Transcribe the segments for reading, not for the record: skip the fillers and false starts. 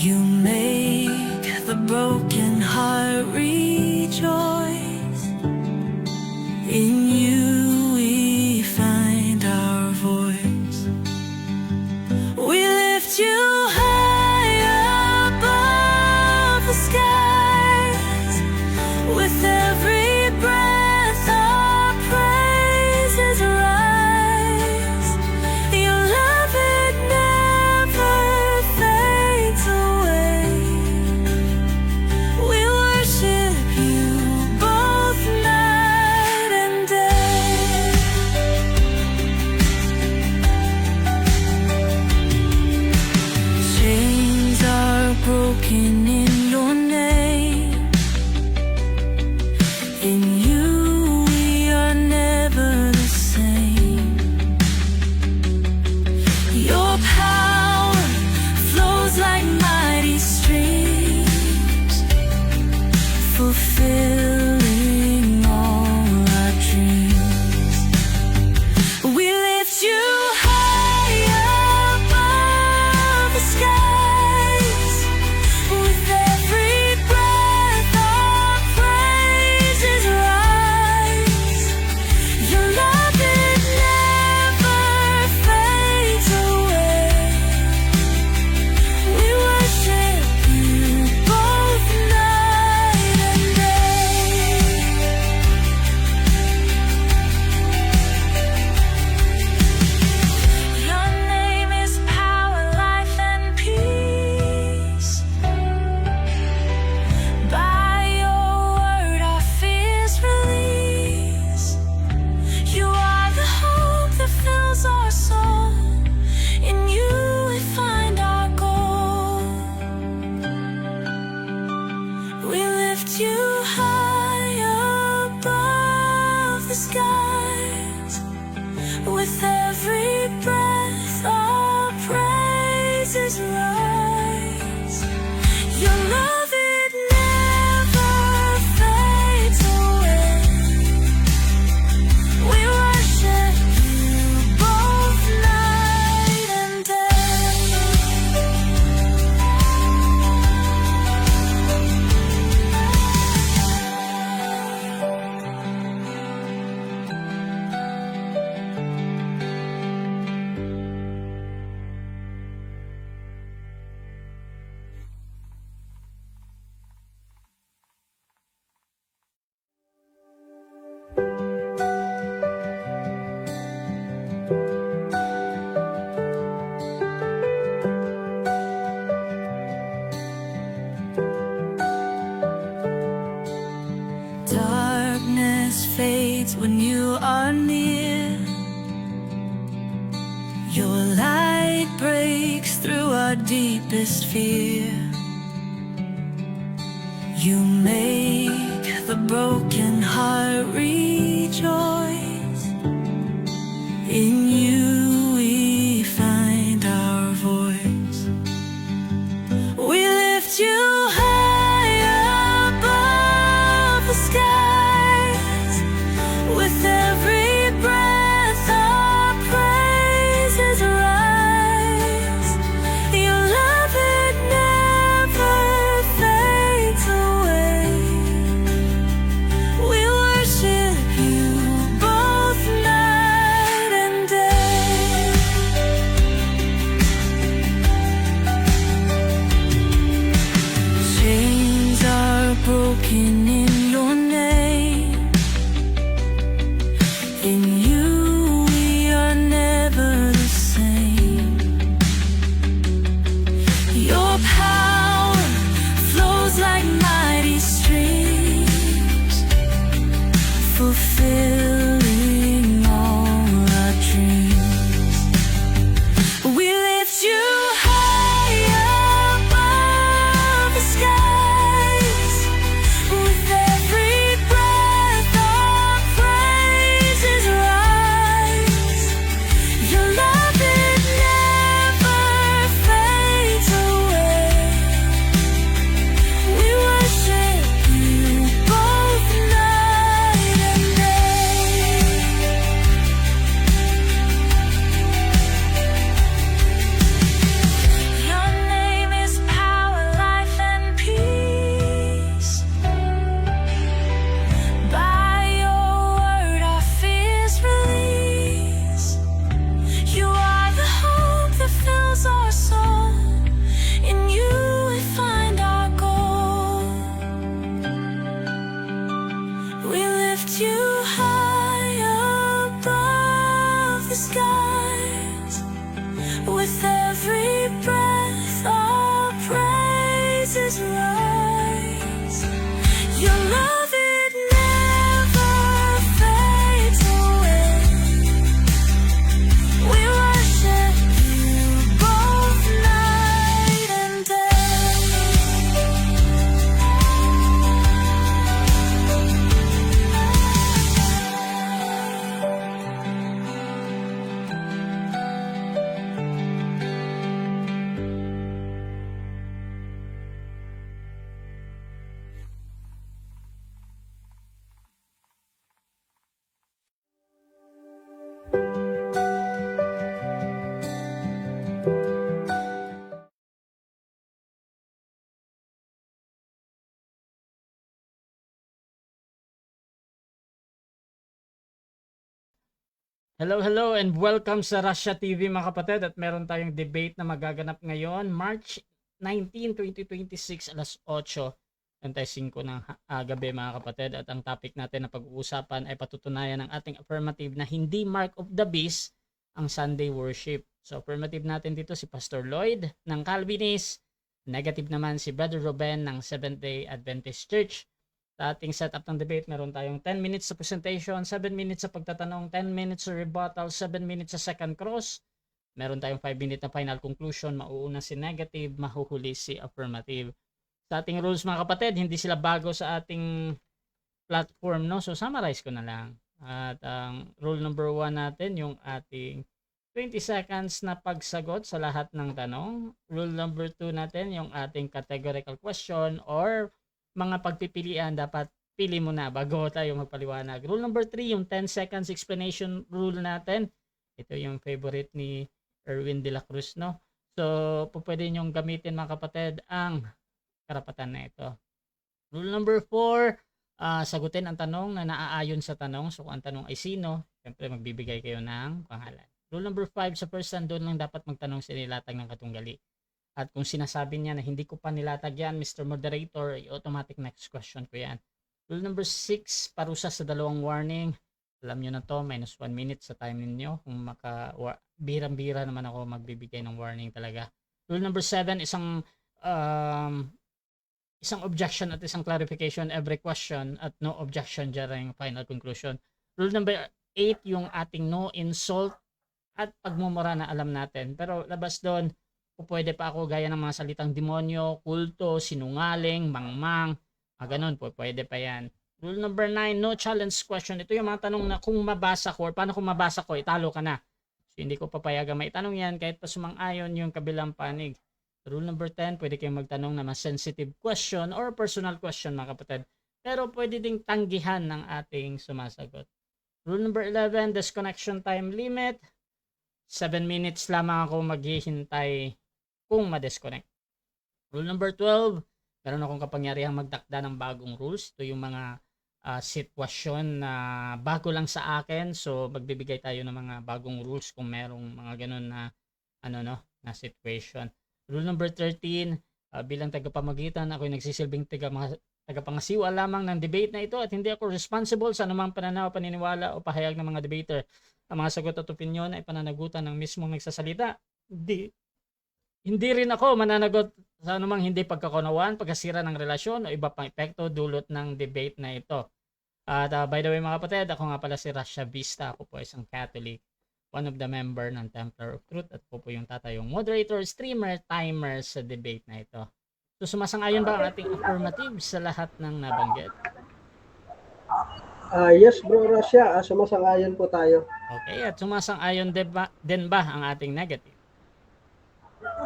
You make the broken heart rejoice. In you we find our voice. We lift you high above the skies. With every breath our praises rise. Your love, it never fades away. We worship you both night and day. Chains are broken in your name. In you we are never the same. Your power flows like mighty streams, fulfilling all our dreams. We lift you high above the skies. With every breath our praises rise. Your love, it never fades away. We worship you both night and day. Your name is power, life, and peace. By your word our fears release. You are the hope that fills our soul. In you we find our goal. We lift you high above the skies. With every breath our praises rise. Your love, it never fades away. We worship you both night and day. Darkness fades when you are near. Your light breaks through our deepest fear. You make the broken heart rejoice. In you we find our voice. We lift you high above the skies. With every breath our praises rise. Your love, it never fades away. We worship you both night and day. Chains are broken in your name. In you we are never the same. Your power flows like mighty streams, fulfilling all our dreams. We lift you high above the skies. With Hello and welcome sa Russia TV mga kapatid at meron tayong debate na magaganap ngayon March 19, 2026 alas 8:05 ng gabi mga kapatid at ang topic natin na pag-uusapan ay patutunayan ng ating affirmative na hindi mark of the beast ang Sunday worship. So affirmative natin dito si Pastor Lloyd ng Calvinist, negative naman si Brother Ruben ng Seventh-day Adventist Church. Sa ating setup ng debate, meron tayong 10 minutes sa presentation, 7 minutes sa pagtatanong, 10 minutes sa rebuttal, 7 minutes sa second cross. Meron tayong 5 minutes na final conclusion, mauuna si negative, mahuhuli si affirmative. Sa ating rules mga kapatid, hindi sila bago sa ating platform, no? So summarize ko na lang. At ang rule number 1 natin, yung ating 20 seconds na pagsagot sa lahat ng tanong. Rule number 2 natin, yung ating categorical question or mga pagpipilian, dapat pili mo na bago tayo magpaliwanag. Rule number 3, yung 10 seconds explanation rule natin. Ito yung favorite ni Erwin de la Cruz, no? So, pwede nyong gamitin mga kapatid ang karapatan na ito. Rule number 4, sagutin ang tanong na naaayon sa tanong. So, kung ang tanong ay sino, siyempre magbibigay kayo ng pangalan. Rule number 5, sa person doon lang dapat magtanong sa nilatag ng katunggali. At kung sinasabi niya na hindi ko pa nilatag yan, Mr. Moderator, automatic next question ko yan. Rule number 6, parusa sa 2 warning. Alam nyo na to, minus 1 minute sa time ninyo. Kung birang-bira naman ako magbibigay ng warning talaga. Rule number 7, isang objection at isang clarification every question at no objection during final conclusion. Rule number 8, yung ating no insult at pagmumura na alam natin. Pero labas doon, pwede pa ako gaya ng mga salitang demonyo, kulto, sinungaling, mangmang, ganun po, pwede pa yan. Rule number 9, no challenge question. Ito yung mga tanong na kung mabasa ko, or paano kung mabasa ko, italo ka na. So, hindi ko papayagan maitanong yan kahit pa sumang-ayon yung kabilang panig. Rule number 10, pwede kayong magtanong na mas sensitive question or personal question mga kapatid. Pero pwede ding tanggihan ng ating sumasagot. Rule number 11, disconnection time limit. 7 minutes lamang ako maghihintay kung ma-disconnect. Rule number 12, meron akong kapangyarihang magtakda ng bagong rules. Ito yung mga sitwasyon na bago lang sa akin. So, magbibigay tayo ng mga bagong rules kung merong mga ganun na, na situation. Rule number 13, bilang tagapamagitan, ako'y nagsisilbing tagapangasiwa lamang ng debate na ito at hindi ako responsible sa anumang pananaw, paniniwala o pahayag ng mga debater. Ang mga sagot at opinyon ay pananagutan ng mismong nagsasalita. Hindi rin ako mananagot sa anumang hindi pagkakunawaan, pagkasira ng relasyon o iba pang epekto dulot ng debate na ito. At by the way mga kapatid, ako nga pala si Russia Vista. Ako po isang Catholic, one of the member ng Templar of Truth at po yung tatayong moderator, streamer, timer sa debate na ito. So sumasang-ayon ba ang ating affirmative sa lahat ng nabanggit? Yes bro Russia, sumasang-ayon po tayo. Okay, at sumasang-ayon din ba ang ating negative?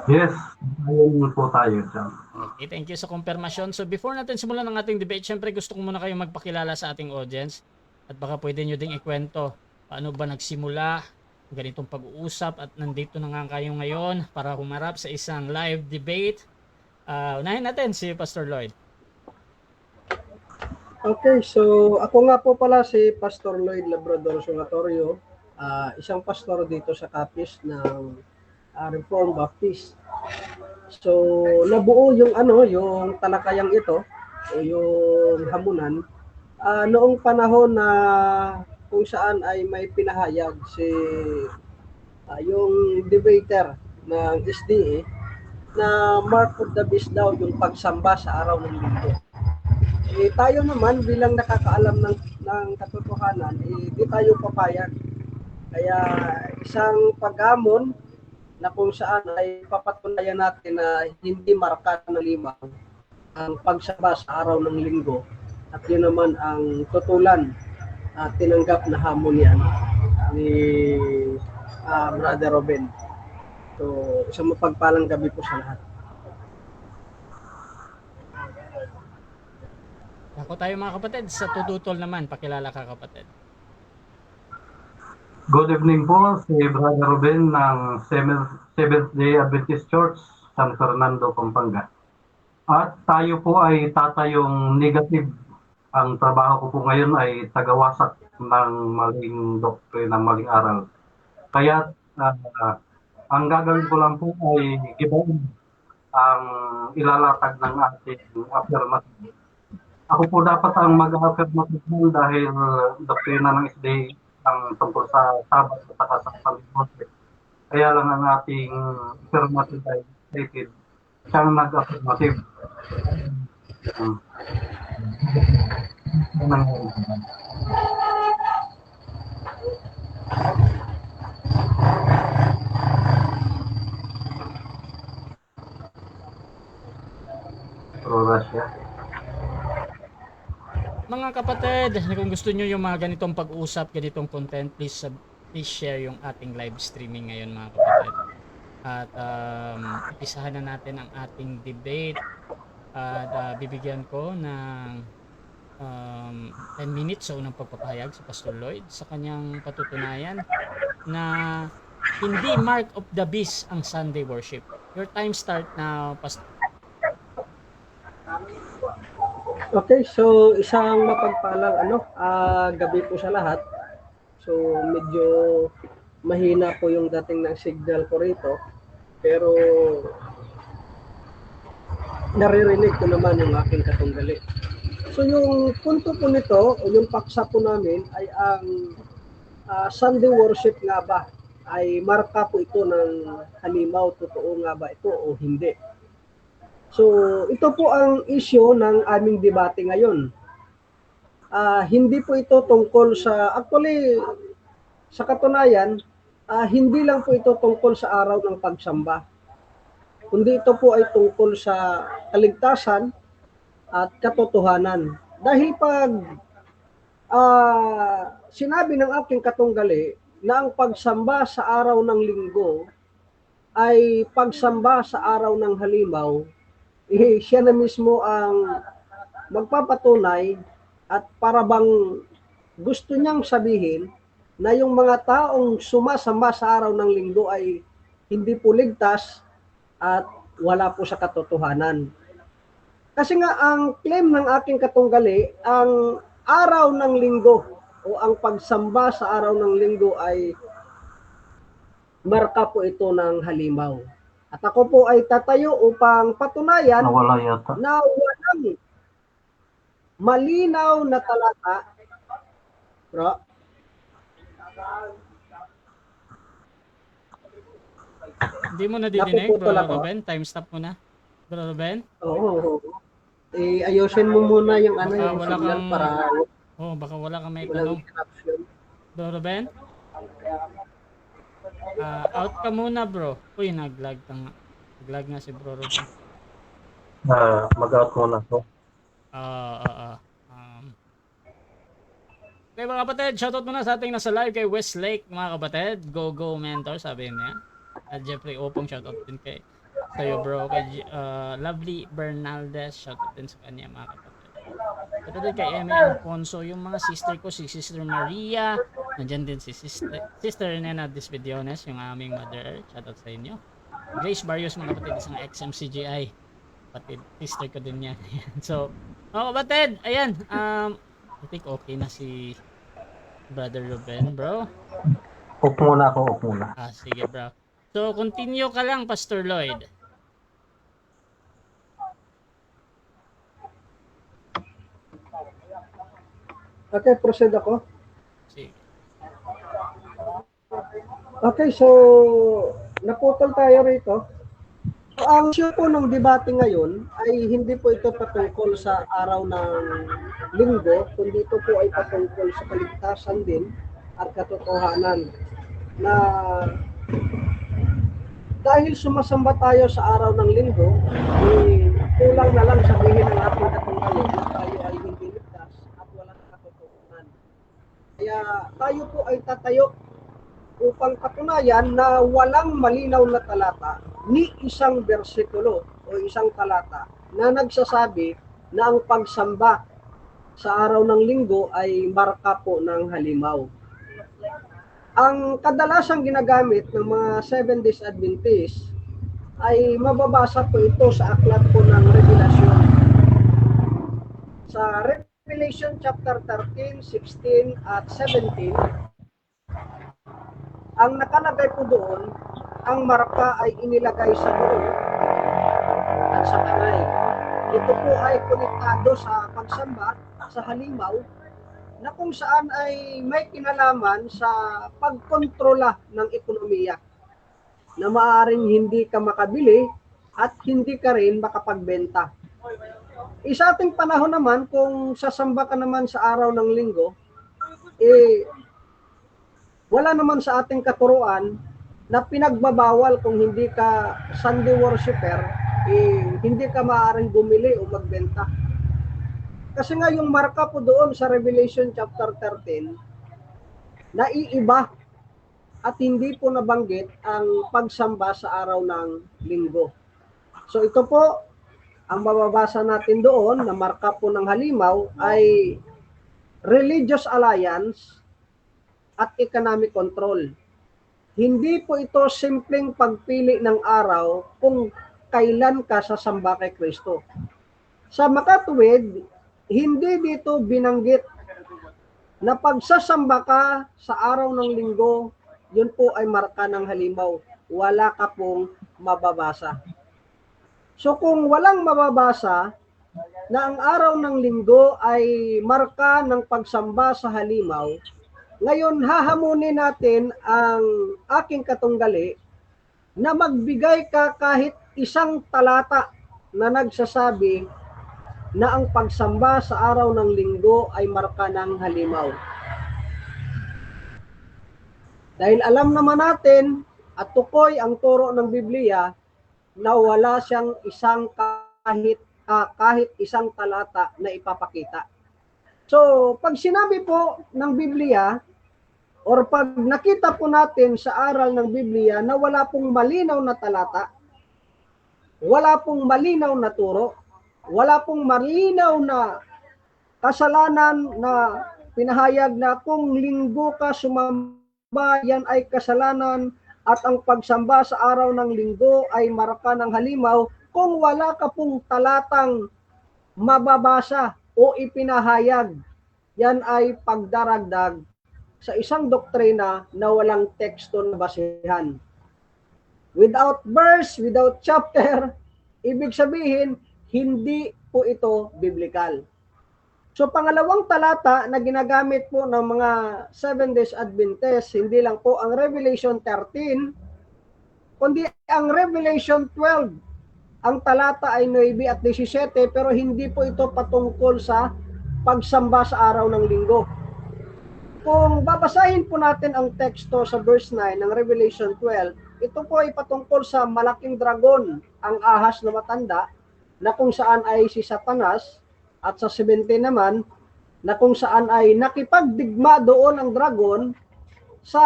Yes, ayun po tayo dyan. Okay, thank you sa kumpirmasyon. So before natin simulan ang ating debate, syempre gusto ko muna kayong magpakilala sa ating audience at baka pwede nyo ding ikwento paano ba nagsimula ganitong pag-uusap at nandito na nga kayo ngayon para humarap sa isang live debate. Unahin natin si Pastor Lloyd. Okay, so ako nga po pala si Pastor Lloyd Labrador Solatorio, isang pastor dito sa Capiz ng Reformed Baptist. So nabuo yung yung talakayang ito o yung hamunan noong panahon na kung saan ay may pinahayag si yung debater ng SDA na mark of the beast daw yung pagsamba sa araw ng linggo. Tayo naman bilang nakakaalam ng katotohanan, di tayo papayag. Kaya isang paghamon na kung saan ay papatunayan natin na hindi marka ng limang ang pagsamba sa araw ng linggo. At yun naman ang tutulan at tinanggap na hamon yan ni Brother Ruben. So, isang mapagpalang gabi po sa lahat. Ako tayo mga kapatid, sa tututol naman, pakilala ka kapatid. Good evening po, si Brother Ruben ng Seventh-day Adventist Church, San Fernando, Pampanga. At tayo po ay tatayong negative Ang trabaho ko po ngayon ay tagawasak ng maling doktrina, ng maling aral. Kaya ang gagawin ko lang po ay gibain ang ilalatag ng ating affirmative. Ako po dapat ang mag-affirmative dahil doktrina ng SDA ang tungkol sa Sabat at saka sa Panginoon. Kaya lang ang ating affirmative ay stated, siyang nag-affirmative. Russia. Mga kapatid, kung gusto nyo yung mga ganitong pag-usap, ganitong content, please share yung ating live streaming ngayon mga kapatid. At ipisahan na natin ang ating debate. At bibigyan ko ng 10 minutes sa unang pagpapahayag sa Pastor Lloyd sa kanyang patutunayan na hindi mark of the beast ang Sunday worship. Your time start now, Pastor. Okay, so isang mapagpalang gabi po sa lahat. So medyo mahina po yung dating ng signal ko rito. Pero naririnig ko naman yung aking katunggali. So yung punto po nito, o yung paksa po namin ay ang Sunday worship nga ba? Ay marka po ito ng halimaw, totoo nga ba ito o hindi? So, ito po ang issue ng aming debate ngayon. Hindi po ito tungkol sa, actually, sa katunayan, hindi lang po ito tungkol sa araw ng pagsamba. Kundi ito po ay tungkol sa kaligtasan at katotohanan. Dahil pag sinabi ng aking katunggali na ang pagsamba sa araw ng linggo ay pagsamba sa araw ng halimaw, siya na mismo ang magpapatunay at para bang gusto niyang sabihin na yung mga taong sumasamba sa araw ng linggo ay hindi po ligtas at wala po sa katotohanan. Kasi nga ang claim ng aking katunggali, ang araw ng linggo o ang pagsamba sa araw ng linggo ay marka po ito ng halimaw. At ako po ay tatayo upang patunayan Nawala yata. na walang malinaw na talata. Bro, Hindi mo nadidinig, Napuputol Bro ako. Ruben? Time stop mo na. Bro Ruben? oo. Ayusin mo muna yung Baka yung wala signal kang- para Baka wala kang may walang tanong. interruption. Bro Ruben? Out ka muna, bro. Uy, nag-lag nga si Bro Ruben. Mag-out muna ako. Okay mga kapatid, shoutout muna sa ating nasa live kay Westlake mga kapatid. Go Mentor, sabi niya. At Jeffrey Opong, shoutout din kay sa'yo bro. Kay Lovely Bernaldez, shoutout din sa kanya mga kapatid. Shoutout din kay Emmy Alfonso, yung mga sister ko, si Sister Maria. Nandyan din si Sister Nena Dispidiones, yung aming mother. Shoutout sa inyo. Grace Barrios mga kapatid, isang XMCGI. Kapatid, sister ko din yan. So, mga kapatid, ayan. I think okay na si Brother Ruben, bro. Off muna ako, off muna. Sige, bro. So, continue ka lang, Pastor Lloyd. Okay, proceed ako. Sige. Okay, so naputol tayo rito. So, ang issue po ng debate ngayon ay hindi po ito patungkol sa araw ng linggo, kundi ito po ay patungkol sa kaligtasan din at katotohanan na dahil sumasamba tayo sa araw ng linggo, kulang na lang sabihin ng ating katunggali na tayo ay hindi ligtas at walang katotohanan. Kaya tayo po ay tatayo upang patunayan na walang malinaw na talata ni isang bersikulo o isang talata na nagsasabi na ang pagsamba sa araw ng linggo ay marka po ng halimaw. Ang kadalasang ginagamit ng mga Seventh Days Adventist ay mababasa po ito sa aklat po ng Revelasyon. Sa Revelation chapter 13, 16 at 17, ang nakalagay po doon, ang marka ay inilagay sa buo at sa kamay. Ito po ay konektado sa pagsamba sa halimaw na kung saan ay may kinalaman sa pagkontrola ng ekonomiya na maaaring hindi ka makabili at hindi ka rin makapagbenta. Sa ating panahon naman, kung sasamba ka naman sa araw ng linggo, wala naman sa ating katuruan na pinagbabawal kung hindi ka Sunday worshiper, hindi ka maaaring bumili o magbenta. Kasi nga yung marka po doon sa Revelation chapter 13, naiiba at hindi po nabanggit ang pagsamba sa araw ng linggo. So ito po, ang mababasa natin doon na marka po ng halimaw ay religious alliance at economic control. Hindi po ito simpleng pagpili ng araw kung kailan ka sasamba kay Kristo. Sa makatuwid, hindi dito binanggit na pagsasamba ka sa araw ng linggo, yun po ay marka ng halimaw. Wala ka pong mababasa. So kung walang mababasa na ang araw ng linggo ay marka ng pagsamba sa halimaw, ngayon hahamunin natin ang aking katunggali na magbigay ka kahit isang talata na nagsasabi na ang pagsamba sa araw ng linggo ay marka ng halimaw. Dahil alam naman natin at tukoy ang turo ng Biblia na wala siyang kahit isang talata na ipapakita. So, pag sinabi po ng Biblia or pag nakita po natin sa aral ng Biblia na wala pong malinaw na talata, wala pong malinaw na turo, wala pong malinaw na kasalanan na pinahayag na kung linggo ka sumamba, yan ay kasalanan at ang pagsamba sa araw ng linggo ay marka ng halimaw, kung wala ka pong talatang mababasa o ipinahayag, yan ay pagdaragdag sa isang doktrina na walang teksto na basihan. Without verse, without chapter, ibig sabihin, hindi po ito biblical. So pangalawang talata na ginagamit po ng mga Seventh-day Adventists, hindi lang po ang Revelation 13, kundi ang Revelation 12. Ang talata ay 9 at 17, pero hindi po ito patungkol sa pagsamba sa araw ng linggo. Kung babasahin po natin ang teksto sa verse 9 ng Revelation 12, ito po ay patungkol sa malaking dragon, ang ahas na matanda, na kung saan ay si Satanas, at sa 17 naman, na kung saan ay nakipagdigma doon ang dragon sa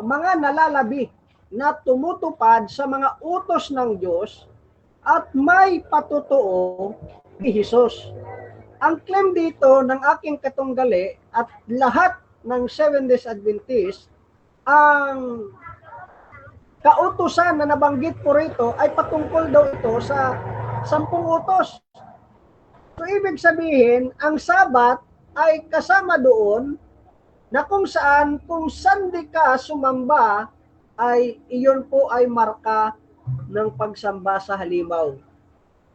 mga nalalabi na tumutupad sa mga utos ng Diyos at may patutuo ni Jesus. Ang claim dito ng aking katunggali at lahat ng Seventh-day Adventist, ang kautusan na nabanggit po rito ay patungkol daw ito sa 10 utos. So ibig sabihin, ang Sabat ay kasama doon na kung saan, kung Sunday ka sumamba, ay iyon po ay marka ng pagsamba sa halimaw.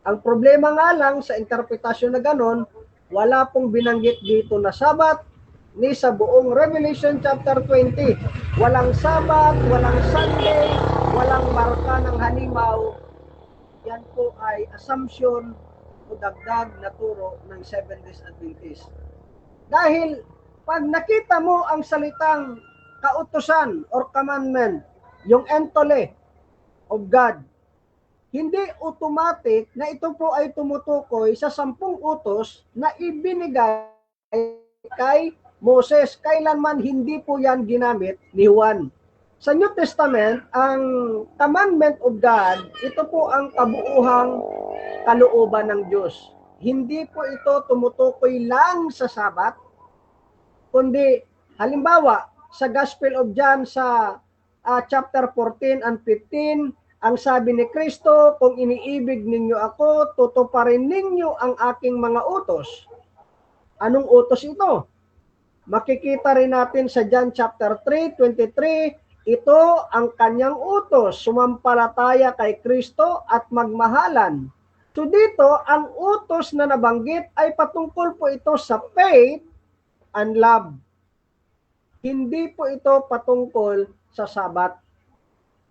Ang problema nga lang sa interpretasyon na ganon, wala pong binanggit dito na Sabat, ni sa buong Revelation chapter 20. Walang Sabat, walang Sunday, walang marka ng halimaw. Yan po ay assumption o dagdag na turo ng Seventh-day Adventist. Dahil pag nakita mo ang salitang kautusan or commandment, yung entole of God, hindi automatic na ito po ay tumutukoy sa 10 utos na ibinigay kay Moses. Kailanman hindi po yan ginamit ni Juan. Sa New Testament, ang commandment of God, ito po ang kabuuhang kalooban ng Diyos. Hindi po ito tumutukoy lang sa Sabat, kundi halimbawa sa Gospel of John sa chapter 14 and 15, ang sabi ni Kristo, kung iniibig ninyo ako, tutuparin ninyo ang aking mga utos. Anong utos ito? Makikita rin natin sa John chapter 3:23, ito ang kanyang utos, sumampalataya kay Kristo at magmahalan. So dito, ang utos na nabanggit ay patungkol po ito sa faith and love. Hindi po ito patungkol sa Sabat.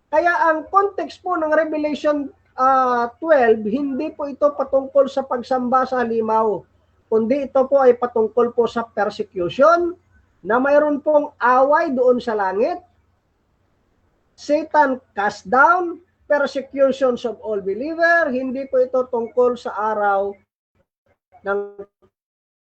Kaya ang context po ng Revelation 12, hindi po ito patungkol sa pagsamba sa halimaw, kundi ito po ay patungkol po sa persecution, na mayroon pong away doon sa langit, Satan cast down, persecutions of all believer. Hindi po ito tungkol sa araw ng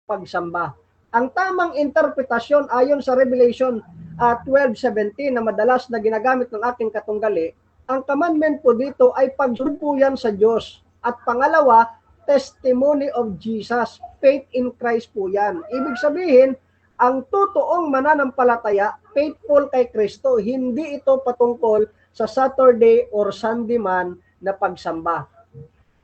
pagsamba. Ang tamang interpretasyon ayon sa Revelation 12:17 na madalas na ginagamit ng aking katunggali, ang commandment po dito ay pagsunod po yan sa Diyos. At pangalawa, testimony of Jesus, faith in Christ po yan. Ibig sabihin, ang totoong mananampalataya, faithful kay Kristo, hindi ito patungkol sa Saturday or Sunday man na pagsamba.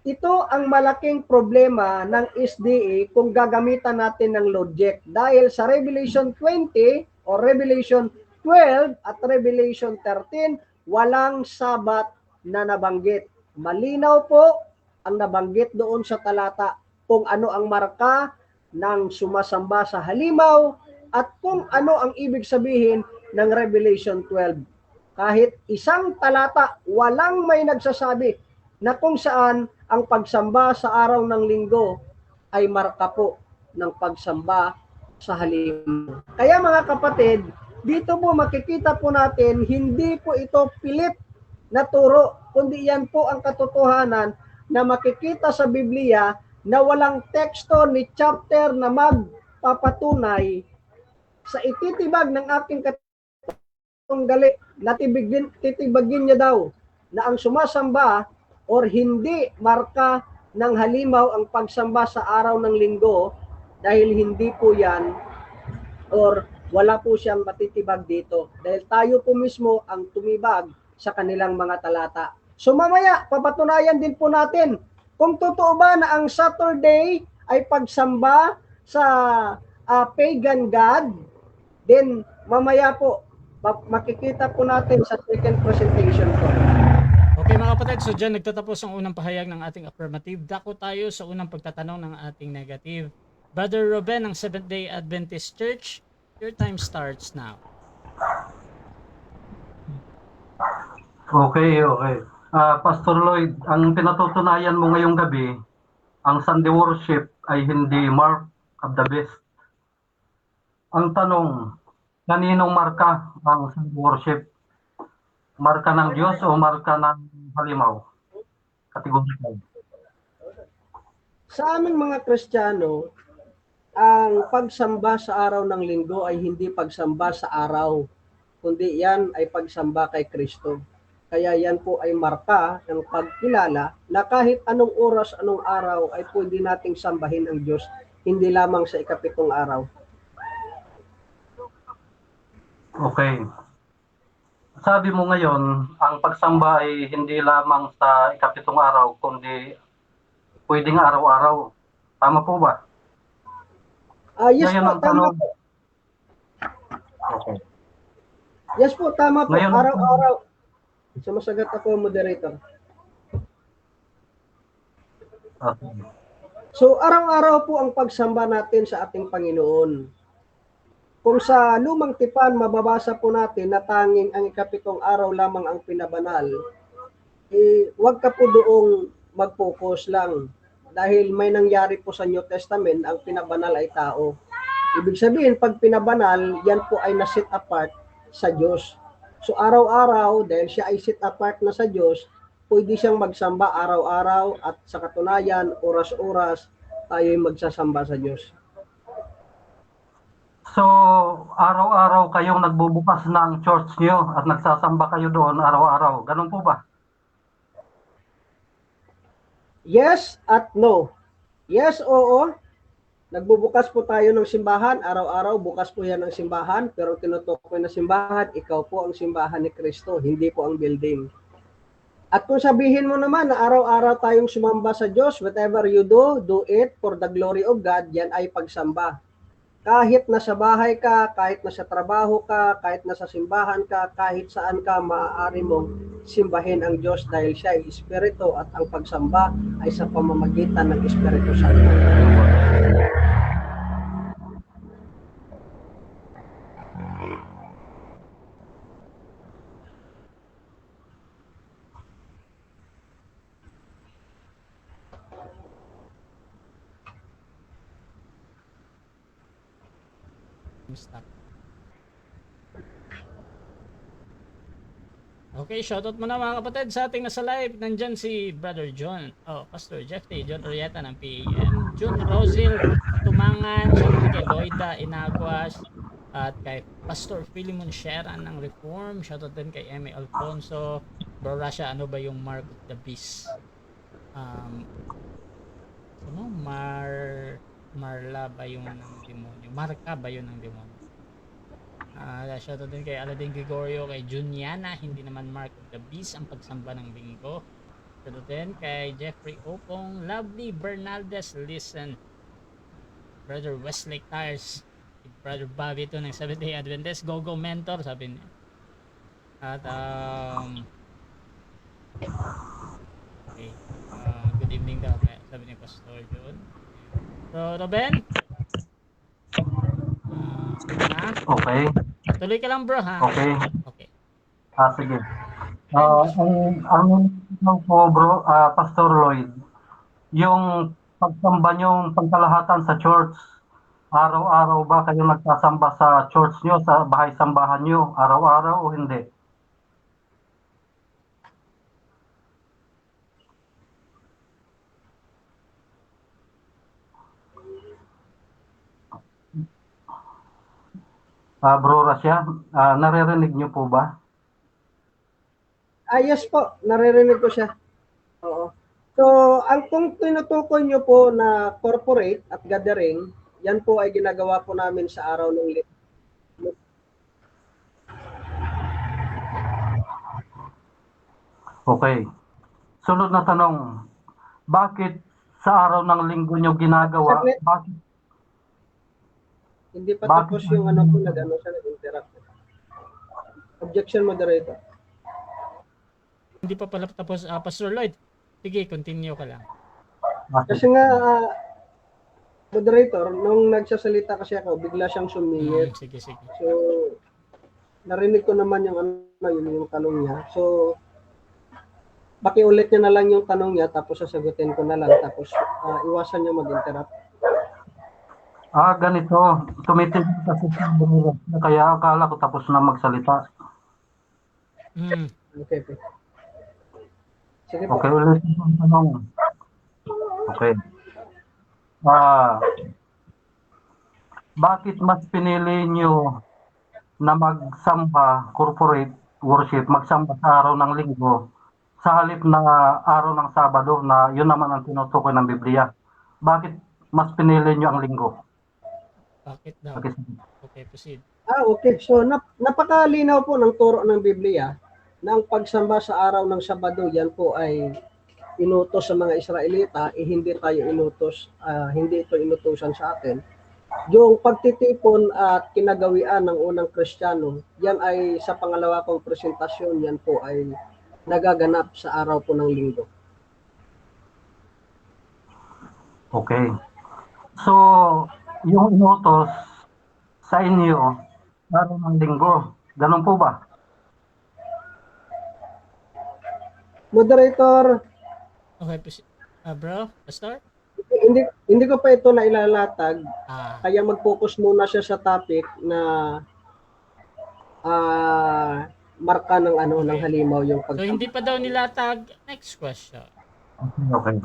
Ito ang malaking problema ng SDA kung gagamitan natin ng logic. Dahil sa Revelation 20 o Revelation 12 at Revelation 13, walang Sabat na nabanggit. Malinaw po ang nabanggit doon sa talata kung ano ang marka ng sumasamba sa halimaw at kung ano ang ibig sabihin ng Revelation 12. Kahit isang talata, walang may nagsasabi na kung saan ang pagsamba sa araw ng linggo ay marka po ng pagsamba sa halimaw. Kaya mga kapatid, dito po makikita po natin, hindi po ito pilit na turo, kundi yan po ang katotohanan na makikita sa Biblia na walang teksto ni chapter na magpapatunay sa ititibag ng aking katunggali na titibagin niya daw na ang sumasamba or hindi marka ng halimaw ang pagsamba sa araw ng linggo dahil hindi po yan or wala po siyang matitibag dito dahil tayo po mismo ang tumibag sa kanilang mga talata. So mamaya, papatunayan din po natin kung totoo ba na ang Saturday ay pagsamba sa pagan god, then mamaya po, makikita po natin sa second presentation ko. Okay mga kapatid, so dyan nagtatapos ang unang pahayag ng ating affirmative. Dako tayo sa unang pagtatanong ng ating negative. Brother Ruben ng Seventh-day Adventist Church, your time starts now. Okay. Pastor Lloyd, ang pinatutunayan mo ngayong gabi, ang Sunday worship ay hindi mark of the beast. Ang tanong, kaninong marka ang Sunday worship? Marka ng Diyos o marka ng halimaw? Kategorikal. Sa aming mga Kristiyano, ang pagsamba sa araw ng linggo ay hindi pagsamba sa araw, kundi yan ay pagsamba kay Kristo. Kaya yan po ay marka ng pagkilala na kahit anong oras, anong araw ay pwede nating sambahin ang Diyos, hindi lamang sa ikapitong araw. Okay. Sabi mo ngayon, ang pagsamba ay hindi lamang sa ikapitong araw, kundi pwedeng araw-araw. Tama po ba? Yes Ngayon po, ang tama tanong. po. Okay. Yes po, tama po. Ngayon, Araw-araw. Sumasagot ako, moderator. Okay. So, araw-araw po ang pagsamba natin sa ating Panginoon. Kung sa lumang tipan, mababasa po natin na tanging ang ikapitong araw lamang ang pinabanal, huwag ka po doong mag-focus lang. Dahil may nangyari po sa New Testament, ang pinabanal ay tao. Ibig sabihin, pag pinabanal, yan po ay na-set apart sa Diyos. So araw-araw, dahil siya ay set apart na sa Diyos, pwede siyang magsamba araw-araw at sa katunayan, oras-oras, tayo ay magsasamba sa Diyos. So, araw-araw kayong nagbubukas ng church niyo at nagsasamba kayo doon araw-araw. Ganun po ba? Yes at no. Yes, oo. Nagbubukas po tayo ng simbahan, araw-araw bukas po yan ang simbahan, pero tinutukoy na simbahan, ikaw po ang simbahan ni Kristo, hindi po ang building. At kung sabihin mo naman na araw-araw tayong sumamba sa Diyos, whatever you do, do it for the glory of God, yan ay pagsamba. kahit nasa bahay ka, kahit nasa trabaho ka, kahit nasa simbahan ka, kahit saan ka, maaari mong simbahin ang Diyos dahil siya ay Espiritu at ang pagsamba ay sa pamamagitan ng Espiritu Santo. Stop. Okay, shoutout muna mga kapatid sa ating nasa live. Nandyan si Brother John, Pastor Jeffrey, John Orieta ng PAM, June Rosil, Tumangan, shoutout kay Loida Inaguas, at kay Pastor Philemon Sheran ng Reform, shoutout din kay Eme Alfonso. Bro Rasha, ano ba yung mark of the beast? Marla ba yung ng demonyo? Marka ba yun ng demonyo? Shoutout din kay Aladin Gregorio, kay Juniana, hindi naman mark of the beast ang pagsamba ng linggo. Shoutout din kay Jeffrey Opong, Lovely Bernaldez, listen. Brother Westlake Tires, Brother Bobby to ng Seventh-day Adventist, Go Mentor, sabi niya. At okay, good evening daw, sabi ni Pastor John. So, Ruben? Okay. Tuloy ka lang, bro, ha? Okay. Okay. Sige. Ang po, bro, Pastor Lloyd, yung pagsamba nyo, pangkalahatan sa church, araw-araw ba kayo nagsasamba sa church nyo, sa bahay-sambahan nyo, araw-araw o hindi? Bro Rasya, naririnig niyo po ba? Yes po, naririnig ko siya. Oo. So, ang kung tinutukoy nyo po na corporate at gathering, yan po ay ginagawa po namin sa araw ng linggo. Okay. Sunod na tanong, bakit sa araw ng linggo nyo ginagawa? Saglit. Bakit? Hindi pa Bakit? tapos yung ano po, nag-interrupt. Objection, moderator. Hindi pa pala tapos, Pastor Lloyd. Sige, continue ka lang. Kasi nga, moderator, nung nagsasalita kasi ako, bigla siyang sumingit. Sige. So, narinig ko naman yung yung tanong niya. So, pakiulit niya na lang yung tanong niya, tapos sasagutin ko na lang, tapos iwasan niya mag-interrupt. Ganito. Tumitig kasi sa bumira. Kaya akala ko tapos na magsalita. Okay. Sige po. Okay, ulit yung tanong. Okay. Bakit mas pinili nyo na magsamba, corporate worship, magsamba sa araw ng linggo, sa halip na araw ng Sabado na yun naman ang tinutukoy ng Biblia? Bakit mas pinili nyo ang linggo? Bakit daw? Okay, proceed. Okay. So, napakalinaw po ng turo ng Biblia na ang pagsamba sa araw ng Sabado, yan po ay inutos sa mga Israelita, hindi tayo inutos, hindi ito inutusan sa atin. Yung pagtitipon at kinagawian ng unang Kristiyano, yan ay sa pangalawa kong presentasyon, yan po ay nagaganap sa araw po ng linggo. Okay. So, yung inutos sa inyo, araw ng linggo, ganun po ba? Moderator, Okay, bro, Pastor? hindi ko pa ito na ilalatag, kaya mag-focus muna siya sa topic na marka ng ng halimaw yung So, hindi pa daw nilatag. Next question. Okay.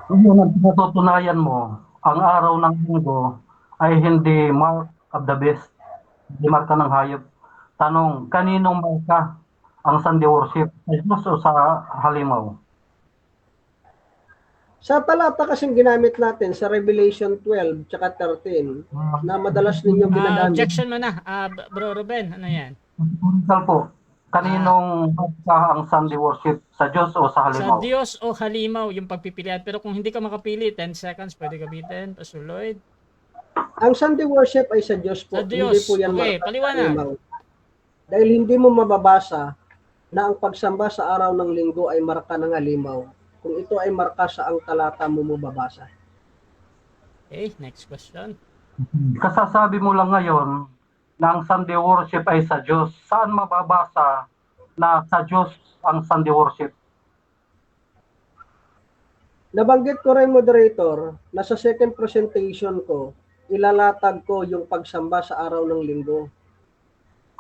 Kung natutunayan mo, ang araw ng linggo ay hindi mark of the beast, hindi marka ng hayop. Tanong, kaninong marka ang Sunday worship? Sa Diyos o sa halimaw? Sa talata kasing ginamit natin sa Revelation 12 tsaka 13 na madalas ninyong ginagamit. Objection mo na, Bro Ruben, ano yan? Historical po. Kaninong marka ang Sunday worship? Sa Diyos o sa halimaw? Sa Diyos o halimaw yung pagpipilian. Pero kung hindi ka makapili, 10 seconds pwede gamitin, Pastor Lloyd. Ang Sunday worship ay sa Diyos po. Sa Diyos. Hindi po yan Okay, marka paliwanag. sa halimaw. Dahil hindi mo mababasa na ang pagsamba sa araw ng linggo ay marka ng halimaw. Kung ito ay marka sa ang talata mo mababasa. Okay, next question. Kasasabi mo lang ngayon na ang Sunday worship ay sa Diyos. Saan mababasa na sa Diyos ang Sunday worship? Nabanggit ko rin, moderator, na sa second presentation ko, ilalatag ko yung pagsamba sa araw ng linggo.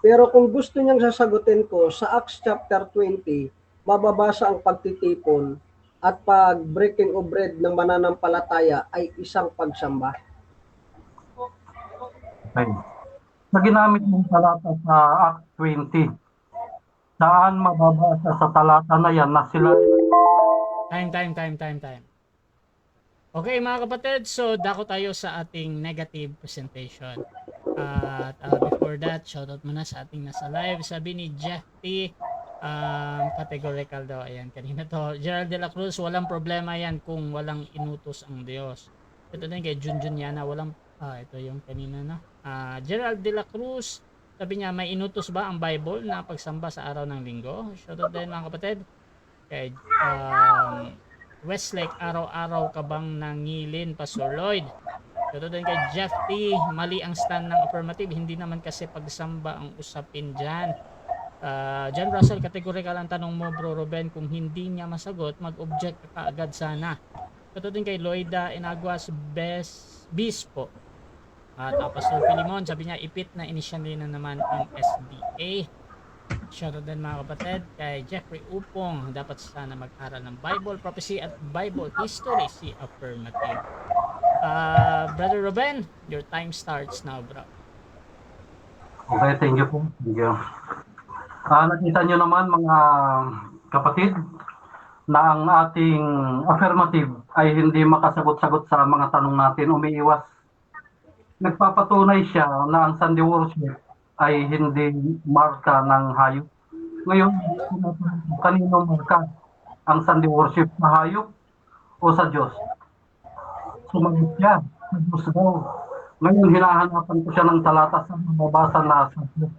Pero kung gusto niyang sasagutin ko, sa Acts chapter 20, mababasa ang pagtitipon at pag-breaking of bread ng mananampalataya ay isang pagsamba. Okay. Na ginamit ng talata sa Act 20, saan mababasa sa talata na yan na sila Time. Okay mga kapatid, so dako tayo sa ating negative presentation. At before that, shoutout muna sa ating nasa live. Sabi ni Jeff T, categorical daw. Ayan, kanina to. Gerald de la Cruz, walang problema yan kung walang inutos ang Diyos. Ito din kay Junjun Yana, walang, ito yung kanina na. Gerald de la Cruz, sabi niya, may inutos ba ang Bible na pagsamba sa araw ng linggo? Shoutout din mga kapatid. Kay Westlake, araw-araw ka bang nangilin, Pastor Lloyd? Ito din kay Jeff T, mali ang stand ng affirmative, hindi naman kasi pagsamba ang usapin dyan. John Russell, categorical ang tanong mo, Bro Ruben, kung hindi niya masagot, mag-object ka agad sana. Ito din kay Loida Inaguas Bispo. At Pastor Pilimon, sabi niya, ipit na initially na naman ang SDA. Shoutout din mga kapatid kay Jeffrey Upong, dapat sana mag-aral ng Bible prophecy at Bible history, si affirmative. Brother Ruben, your time starts now, bro. Okay, thank you po. Thank you. Nakita nyo naman mga kapatid na ang ating affirmative ay hindi makasagot-sagot sa mga tanong natin, umiiwas. Nagpapatunay siya na ang Sunday worship ay hindi marka ng hayop. Ngayon, kanino marka ang Sunday worship, sa hayop o sa Diyos? Sumagot siya, sa Diyos daw. Ngayon, hinahanapan ko siya ng talata sa mababasa na sa Diyos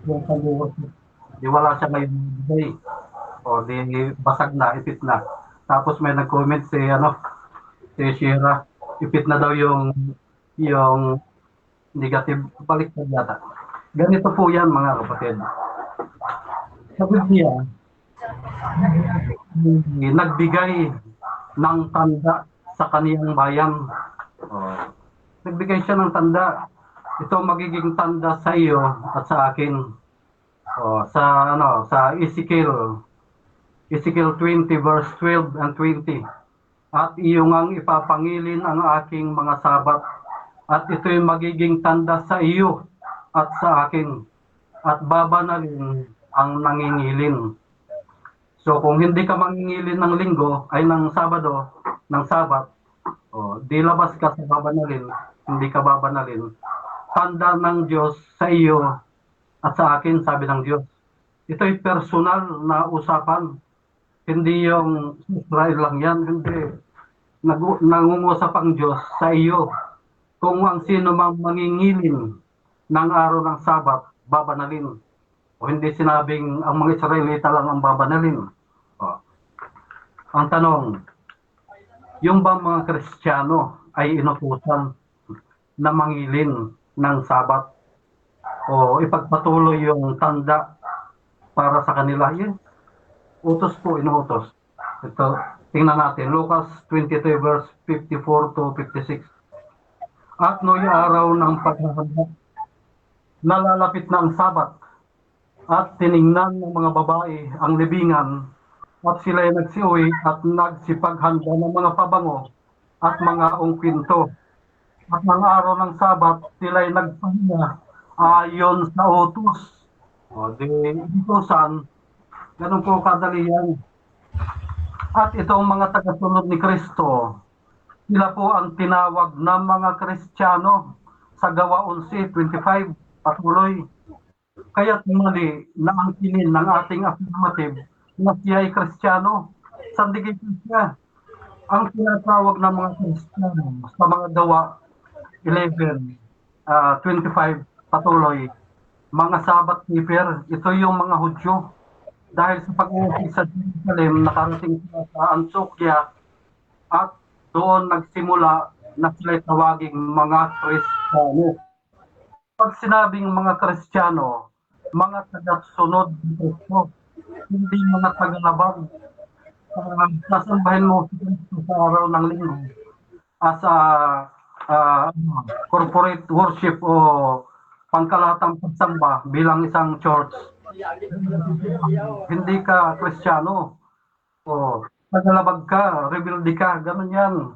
yung Sunday worship. Di wala siya ngayon day. O di basag na, ipit na. Tapos may nag-comment si Shira, ipit na daw yung negative, balik na yata. Ganito po yan mga kapatid. Sa Biblia, nagbigay ng tanda sa kaniyang bayan. Nagbigay siya ng tanda. Ito magiging tanda sa iyo at sa akin. Sa Ezekiel 20 verse 12 and 20. At iyong ang ipapangilin ang aking mga sabat, at ito'y magiging tanda sa iyo at sa akin, at babanalin ang nangingilin. So kung hindi ka mangingilin ng linggo, ay ng Sabado, ng Sabat, di labas ka sa babanalin, hindi ka babanalin. Tanda ng Diyos sa iyo at sa akin, sabi ng Diyos. Ito'y personal na usapan. Hindi yung Israel lang yan, hindi. Nangungusap ang Diyos sa iyo. Kung ang sino mang mangingilin ng araw ng Sabat, babanalin. O hindi sinabing ang mga Israelita lang ang babanalin. Ang tanong, yung ba mga Kristiyano ay inutusan na mangilin ng Sabat o ipagpatuloy yung tanda para sa kanila? Yes. Utos po, inuutos. Ito, tingnan natin, Lucas 22 verse 54 to 56. At no'y araw ng paghahanda, nalalapit na ang Sabat, at tiningnan ng mga babae ang libingan, at sila'y nagsiuwi at nagsipaghanda ng mga pabango at mga ungkwinto. At ng araw ng Sabat, sila'y nagpahinga ayon sa utos. Utosan, ganun po kadali yan. At itong mga tagasunod ni Kristo, sila po ang tinawag na mga Kristiyano sa Gawa 11:25. Patuloy. Kaya't mali na ang kinin ng ating affirmative na siya ay Kristiyano. Sandigin siya. Ang tinatawag ng mga Kristiyano sa mga gawa 11, 25, patuloy. Mga Sabbath keeper, ito yung mga Hudyo. Dahil sa pag-uwi sa Jerusalem, nakarating sila sa Antioquia at doon nagsimula na sila'y tawaging mga Kristiyano. Pag sinabing mga Kristiyano, mga tagasunod ng Kristo, hindi mga tagalabag. Sasambahin mo si Kristo sa araw ng linggo as a corporate worship o pangkalahatang pagsamba bilang isang church. Hindi ka Kristiyano o tagalabag ka, rebelde ka, ganun yan.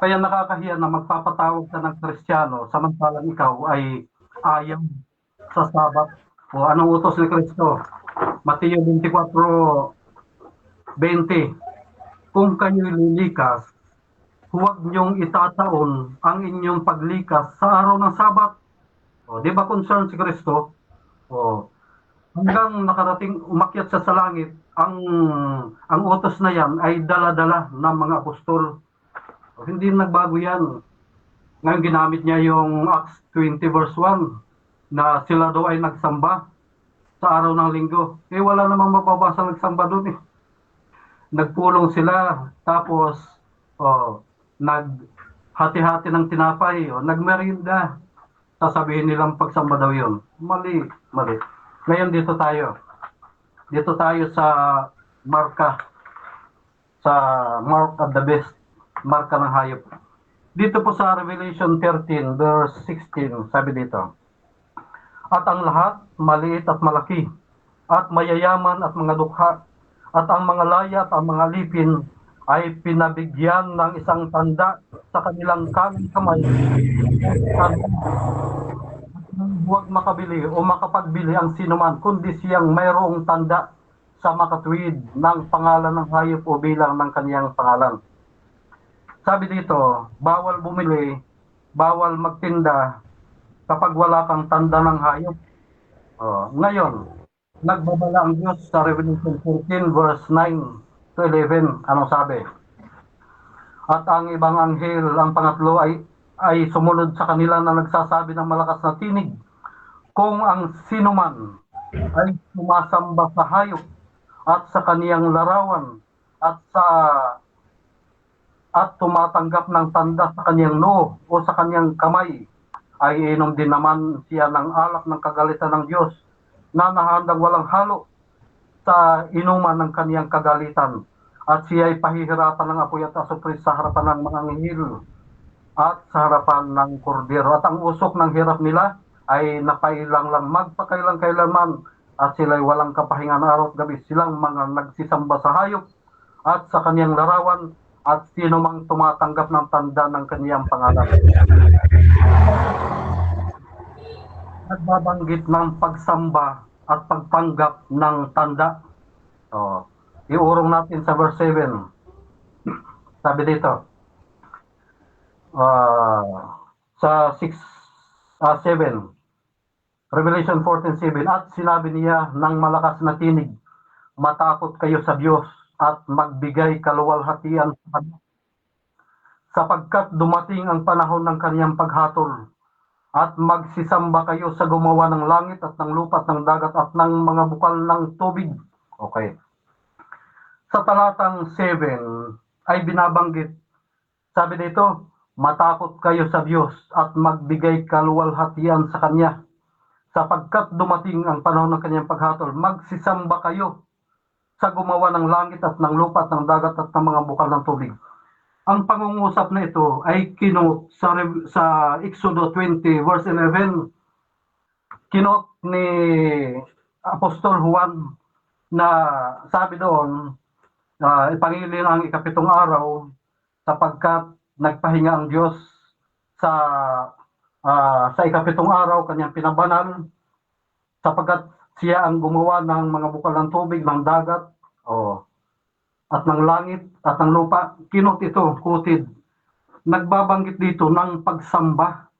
Kaya nakakahiya na magpapatawag ka ng Kristiyano samantalang ikaw ay ayaw sa Sabat. O anong utos ni Kristo? Mateo 24:20. Kung kayo'y lilikas, huwag niyong itataon ang inyong paglikas sa araw ng Sabat. O, di ba concern si Kristo? O, hanggang nakarating umakyat siya sa langit, ang utos na yan ay dala-dala ng mga apostol. O, hindi nagbago yan. Ngayon ginamit niya yung Acts 20 verse 1 na sila daw ay nagsamba sa araw ng linggo. Wala namang mababasa nagsamba doon Nagpulong sila, tapos naghati-hati ng tinapay, nagmerienda. Sasabihin nilang pagsamba daw yun. Mali. Ngayon dito tayo. Dito tayo sa marka. Sa mark of the beast. Marka ng hayop. Dito po sa Revelation 13 verse 16, sabi dito. At ang lahat, maliit at malaki, at mayayaman at mga dukha, at ang mga laya at ang mga lipin ay pinabigyan ng isang tanda sa kanilang kanang kamay. Huwag makabili o makapagbili ang sinuman, kundi siyang mayroong tanda sa makatuwid ng pangalan ng hayop o bilang ng kaniyang pangalan. Sabi dito, bawal bumili, bawal magtinda kapag wala kang tanda ng hayop. Ngayon, nagbabala ang Diyos sa Revelation 14 verse 9 to 11. Anong sabi? At ang ibang anghel, ang pangatlo, ay sumunod sa kanila na nagsasabi ng malakas na tinig. Kung ang sinuman ay sumasamba sa hayop at sa kaniyang larawan at tumatanggap ng tanda sa kaniyang noo o sa kaniyang kamay, ay inom din naman siya ng alak ng kagalitan ng Diyos na nahandang walang halo sa inuman ng kaniyang kagalitan. At siya ay pahihirapan ng apoy at asupris sa harapan ng mga anghel at sa harapan ng kordero. At ang usok ng hirap nila ay napailang lang magpakailang-kailanman, at sila ay walang kapahingan araw at gabi. Silang mga nagsisamba sa hayop at sa kaniyang larawan, at sino mang tumatanggap ng tanda ng kaniyang pangalan. Nagbabanggit ng pagsamba at pagpanggap ng tanda. Iurong natin sa verse 7. Sabi dito, sa 7, Revelation 14:7, at sinabi niya ng malakas na tinig, matakot kayo sa Diyos at magbigay kaluwalhatian sa Kanya, sapagkat dumating ang panahon ng Kaniyang paghatol, at magsisamba kayo sa gumawa ng langit at ng lupa at ng dagat at ng mga bukal ng tubig. Okay. Sa talatang 7 ay binabanggit, sabi dito, matakot kayo sa Diyos at magbigay kaluwalhatian sa Kanya, sapagkat dumating ang panahon ng Kanyang paghatol, magsisamba kayo sa gumawa ng langit at ng lupa at ng dagat at ng mga bukal ng tubig. Ang pangungusap na ito ay kinot sa Exodo 20 verse 11. Kinot ni Apostol Juan na sabi doon, ipangilin ang ikapitong araw sapagkat nagpahinga ang Diyos sa ikapitong araw, Kanyang pinabanal, sapagkat siya ang gumawa ng mga bukal ng tubig, ng dagat, at ng langit, at ng lupa. Kinot ito, quoted. Nagbabanggit dito ng pagsamba.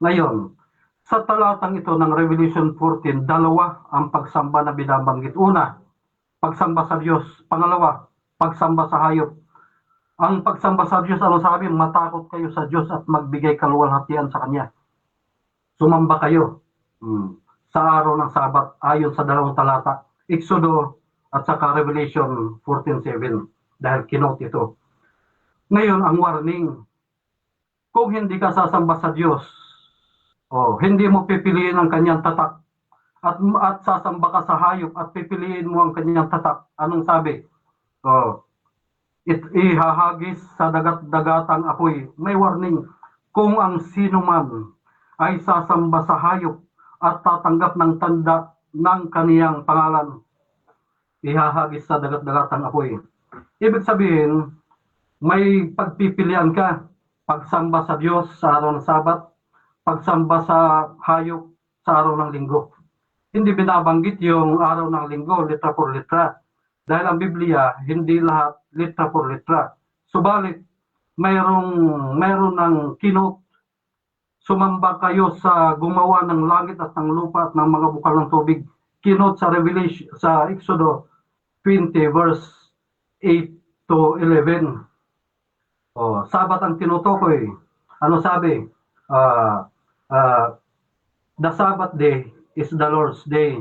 Ngayon, sa talatang ito ng Revelation 14, dalawa ang pagsamba na binabanggit. Una, pagsamba sa Diyos. Pangalawa, pagsamba sa hayop. Ang pagsamba sa Diyos, ano sabi? Matakot kayo sa Diyos at magbigay kaluwalhatian sa Kanya. Sumamba kayo sa araw ng Sabat ayon sa dalawang talata, Exodo at saka Revelation 14:7, dahil kinote ito. Ngayon, ang warning, kung hindi ka sasamba sa Diyos, hindi mo pipiliin ang kanyang tatak at sasamba ka sa hayop at pipiliin mo ang kanyang tatak, anong sabi? Ihahagis sa dagat-dagatang apoy. May warning, kung ang sino man ay sasamba sa hayop at tatanggap ng tanda ng kaniyang pangalan, ihahagis sa dagat-dagatang apoy. Ibig sabihin, may pagpipilian ka, pagsamba sa Diyos sa araw ng Sabat, pagsamba sa hayop sa araw ng Linggo. Hindi binabanggit yung araw ng Linggo, litra por litra. Dahil ang Biblia, hindi lahat litra por litra. Subalit, mayroon ng kinot. Sumamba kayo sa gumawa ng langit at ng lupa at ng mga bukal ng tubig. Kinot sa Revelation, sa Exodo 20 verse 8 to 11. Sabat ang tinutukoy. Ano sabi? The Sabbath day is the Lord's day.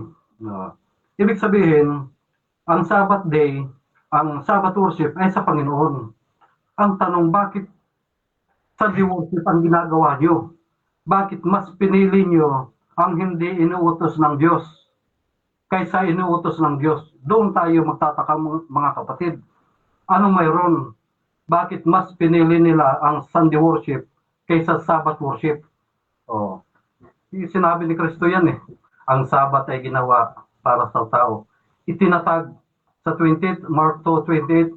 Ibig sabihin, ang Sabbath day, ang Sabbath worship ay sa Panginoon. Ang tanong, bakit Sunday worship ang ginagawa nyo? Bakit mas pinili nyo ang hindi inuutos ng Diyos kaysa inuutos ng Diyos? Doon tayo magtataka, mga kapatid. Anong mayroon? Bakit mas pinili nila ang Sunday worship kaysa Sabbath worship? Sinabi ni Kristo yan eh. Ang Sabbath ay ginawa para sa tao. Itinatag sa 28, Mark 2:28,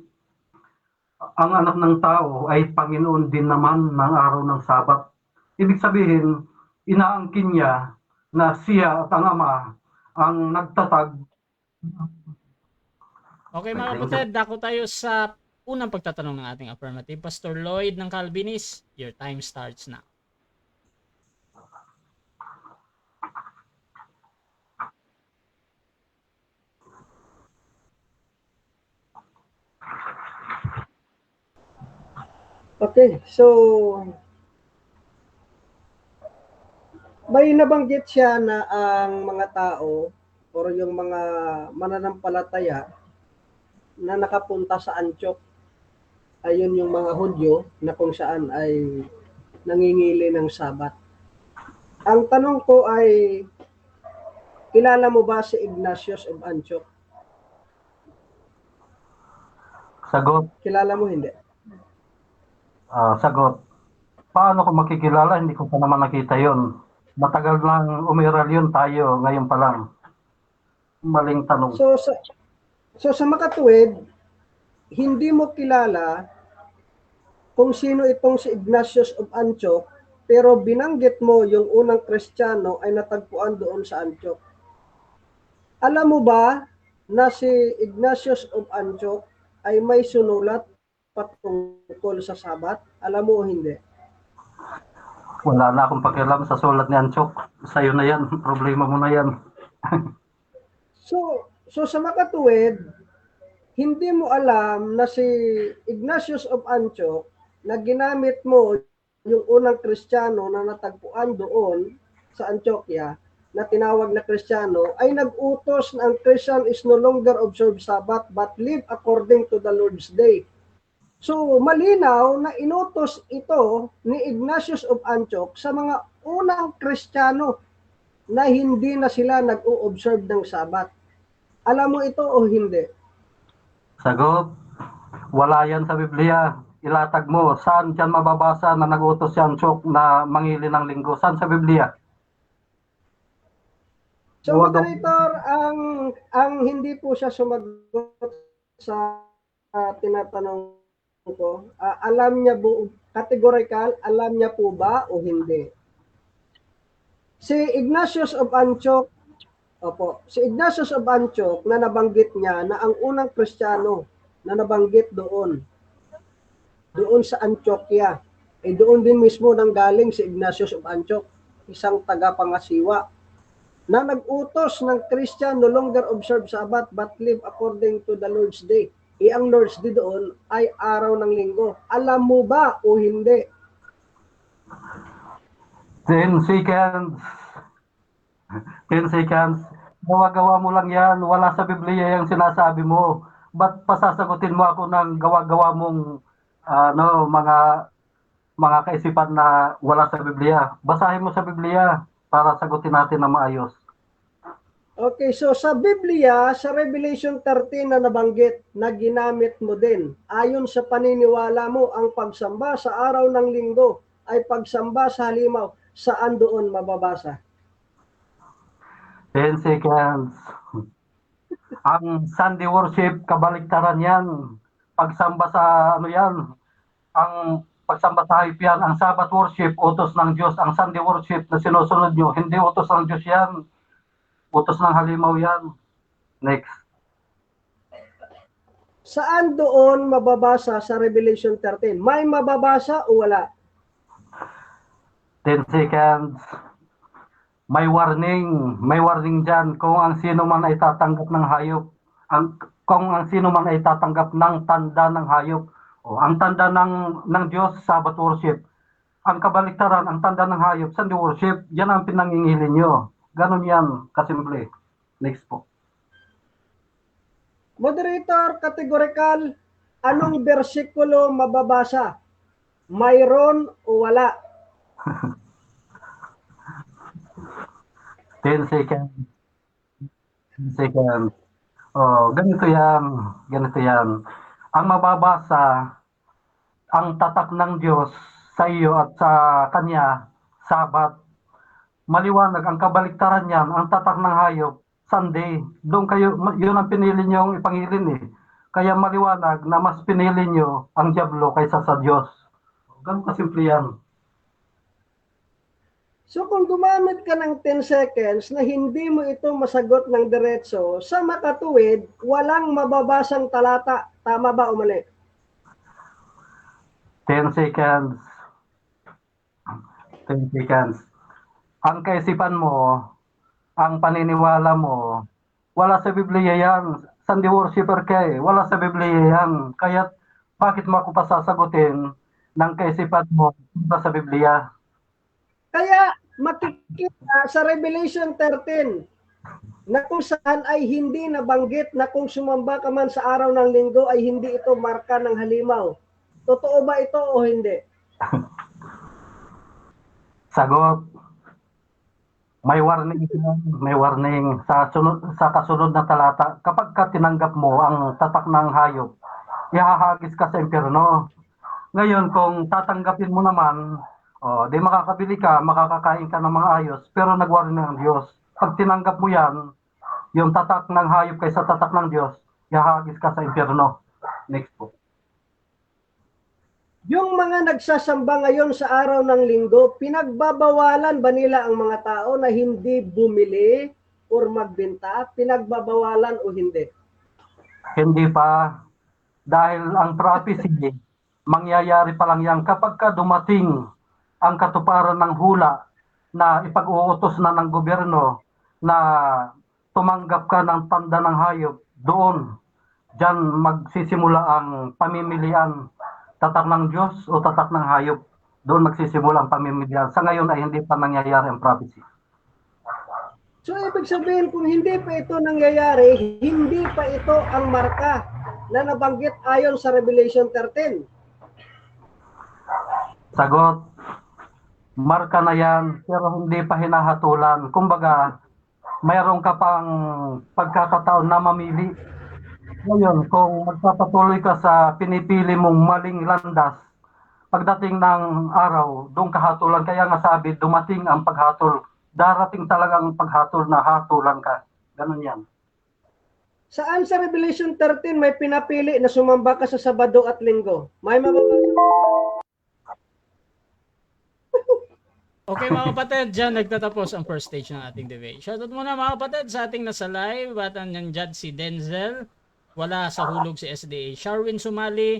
ang anak ng tao ay Panginoon din naman ng araw ng Sabat. Ibig sabihin, inaangkin niya na siya at ang Ama ang nagtatag. Okay mga kapatid, dako tayo sa unang pagtatanong ng ating affirmative. Pastor Lloyd ng Calvinist, your time starts now. Okay, so may nabanggit siya na ang mga tao o yung mga mananampalataya na nakapunta sa Antioch, ayun yung mga Hudyo na kung saan ay nangingili ng Sabat. Ang tanong ko ay, kilala mo ba si Ignatius of Antioch? Sagot. Kilala mo, hindi? Sagot. Paano ko makikilala? Hindi ko pa naman nakita yon. Matagal lang umiral yun, tayo ngayon pa lang. Maling tanong. So sa makatuwid, hindi mo kilala kung sino itong si Ignatius of Antioch, pero binanggit mo yung unang Kristiyano ay natagpuan doon sa Antioch. Alam mo ba na si Ignatius of Antioch ay may sunulat patungkol sa Sabat? Alam mo o hindi? Wala na akong pakialam sa sulat ni Antioch. Sa'yo na yan. Problema mo na yan. So sa makatuwid, hindi mo alam na si Ignatius of Antioch na ginamit mo yung unang Kristiyano na natagpuan doon sa Antioquia na tinawag na Kristiyano ay nag-utos na ang Christian is no longer observe Sabbath but live according to the Lord's Day. So malinaw na inutos ito ni Ignatius of Antioch sa mga unang Kristiyano na hindi na sila nag-o-observe ng Sabbath. Alam mo ito o hindi? Sagot. Wala yan sa Biblia. Ilatag mo. Saan dyan mababasa na nag-utos si Antioch na mangili ng linggo? Saan sa Biblia? So, moderator, ang hindi po siya sumagot sa tinatanong ko, alam niya po, categorical, alam niya po ba o hindi? Si Ignatius of Antioch, si Ignatius of Antioch na nabanggit niya na ang unang Kristiyano na nabanggit doon sa Antioquia, ay doon din mismo nang galing si Ignatius of Antioch, isang taga-pangasiwa, na nag-utos ng Christian no longer observe Sabbath but live according to the Lord's Day. ang Lord's Day doon ay araw ng linggo. Alam mo ba o hindi? 10 seconds. 10 seconds. Gawa-gawa mo lang yan. Wala sa Biblia yung sinasabi mo. Ba't pasasagutin mo ako ng gawa-gawa mong mga kaisipan na wala sa Biblia? Basahin mo sa Biblia para sagutin natin na maayos. Okay, so sa Biblia, sa Revelation 13 na nabanggit na ginamit mo din, ayon sa paniniwala mo, ang pagsamba sa araw ng linggo ay pagsamba sa halimaw. Saan doon mababasa? 10 seconds. Ang Sunday worship, kabaliktaran yan. Pagsamba sa yan, ang pagsamba sa hayop yan. Ang Sabbath worship, utos ng Diyos. Ang Sunday worship na sinusunod nyo, hindi utos ng Diyos yan. Utos ng halimaw yan. Next. Saan doon mababasa sa Revelation 13? May mababasa o wala? 10 seconds. May warning dyan kung ang sino man ay tatanggap ng hayop. Kung ang sino man ay tatanggap ng tanda ng hayop. Ang tanda ng Diyos, Sabbath worship. Ang kabaliktaran, ang tanda ng hayop, Sunday worship, yan ang pinangingilin nyo. Ganon yan, kasimple. Next po. Moderator, categorical, anong bersikulo mababasa? Mayroon o wala? 10 seconds. 10 seconds. Ganito yan. Ganito yan. Ang mababasa, ang tatak ng Diyos sa iyo at sa Kanya, Sabat. Maliwanag, ang kabaliktaran niyan, ang tatak ng hayop, Sunday. Doon kayo, yun ang pinili niyong ipangilin eh. Kaya maliwanag na mas pinili niyo ang Diablo kaysa sa Diyos. Ganun kasimple yan. So kung gumamit ka ng 10 seconds na hindi mo ito masagot ng diretso, sa makatuwid, walang mababasang talata. Tama ba o mali? 10 seconds. 10 seconds. Ang kaisipan mo, ang paniniwala mo, wala sa Biblia yan. Sunday worshiper ka eh. Wala sa Biblia yan. Kaya bakit mo ako pasasagutin ng kaisipan mo ba sa Biblia? Kaya makikita sa Revelation 13 na kung saan ay hindi nabanggit na kung sumamba ka man sa araw ng linggo ay hindi ito marka ng halimaw. Totoo ba ito o hindi? Sagot. May warning yan, may warning sa kasunod na talata. Kapag ka tinanggap mo ang tatak ng hayop, ihahagis ka sa impyerno. Ngayon, kung tatanggapin mo naman, di makakabili ka, makakakain ka ng mga ayos, pero nag-warning ng Diyos. Pag tinanggap mo yan, yung tatak ng hayop kaysa tatak ng Diyos, ihahagis ka sa impyerno. Next po. Yung mga nagsasamba ngayon sa araw ng linggo, pinagbabawalan ba nila ang mga tao na hindi bumili or magbenta? Pinagbabawalan o hindi? Hindi pa. Dahil ang prophecy, mangyayari pa lang yan kapag ka dumating ang katuparan ng hula na ipag-uutos na ng gobyerno na tumanggap ka ng tanda ng hayop, doon, dyan magsisimula ang pamimilian. Tatak ng Diyos o tatak ng hayop, doon magsisimula ang pamimilian. Sa ngayon ay hindi pa nangyayari ang prophecy. So ibig sabihin kung hindi pa ito nangyayari, hindi pa ito ang marka na nabanggit ayon sa Revelation 13. Sagot, marka na yan, pero hindi pa hinahatulan. Kumbaga, mayroon ka pang pagkakataon na mamili. Ngayon, kung magpapatuloy ka sa pinipili mong maling landas, pagdating ng araw, doon kahatulan. Kaya nga sabi, dumating ang paghatol. Darating talagang paghatol na hatulan ka. Ganun yan. Saan sa Revelation 13 may pinapili na sumamba ka sa Sabado at Linggo? May mababasa. Okay mga kapatid, dyan nagtatapos ang first stage ng ating debate. Shoutout muna mga kapatid sa ating nasa live at nandiyan si Denzel. Wala sa hulog si SDA. Sharwin Sumali,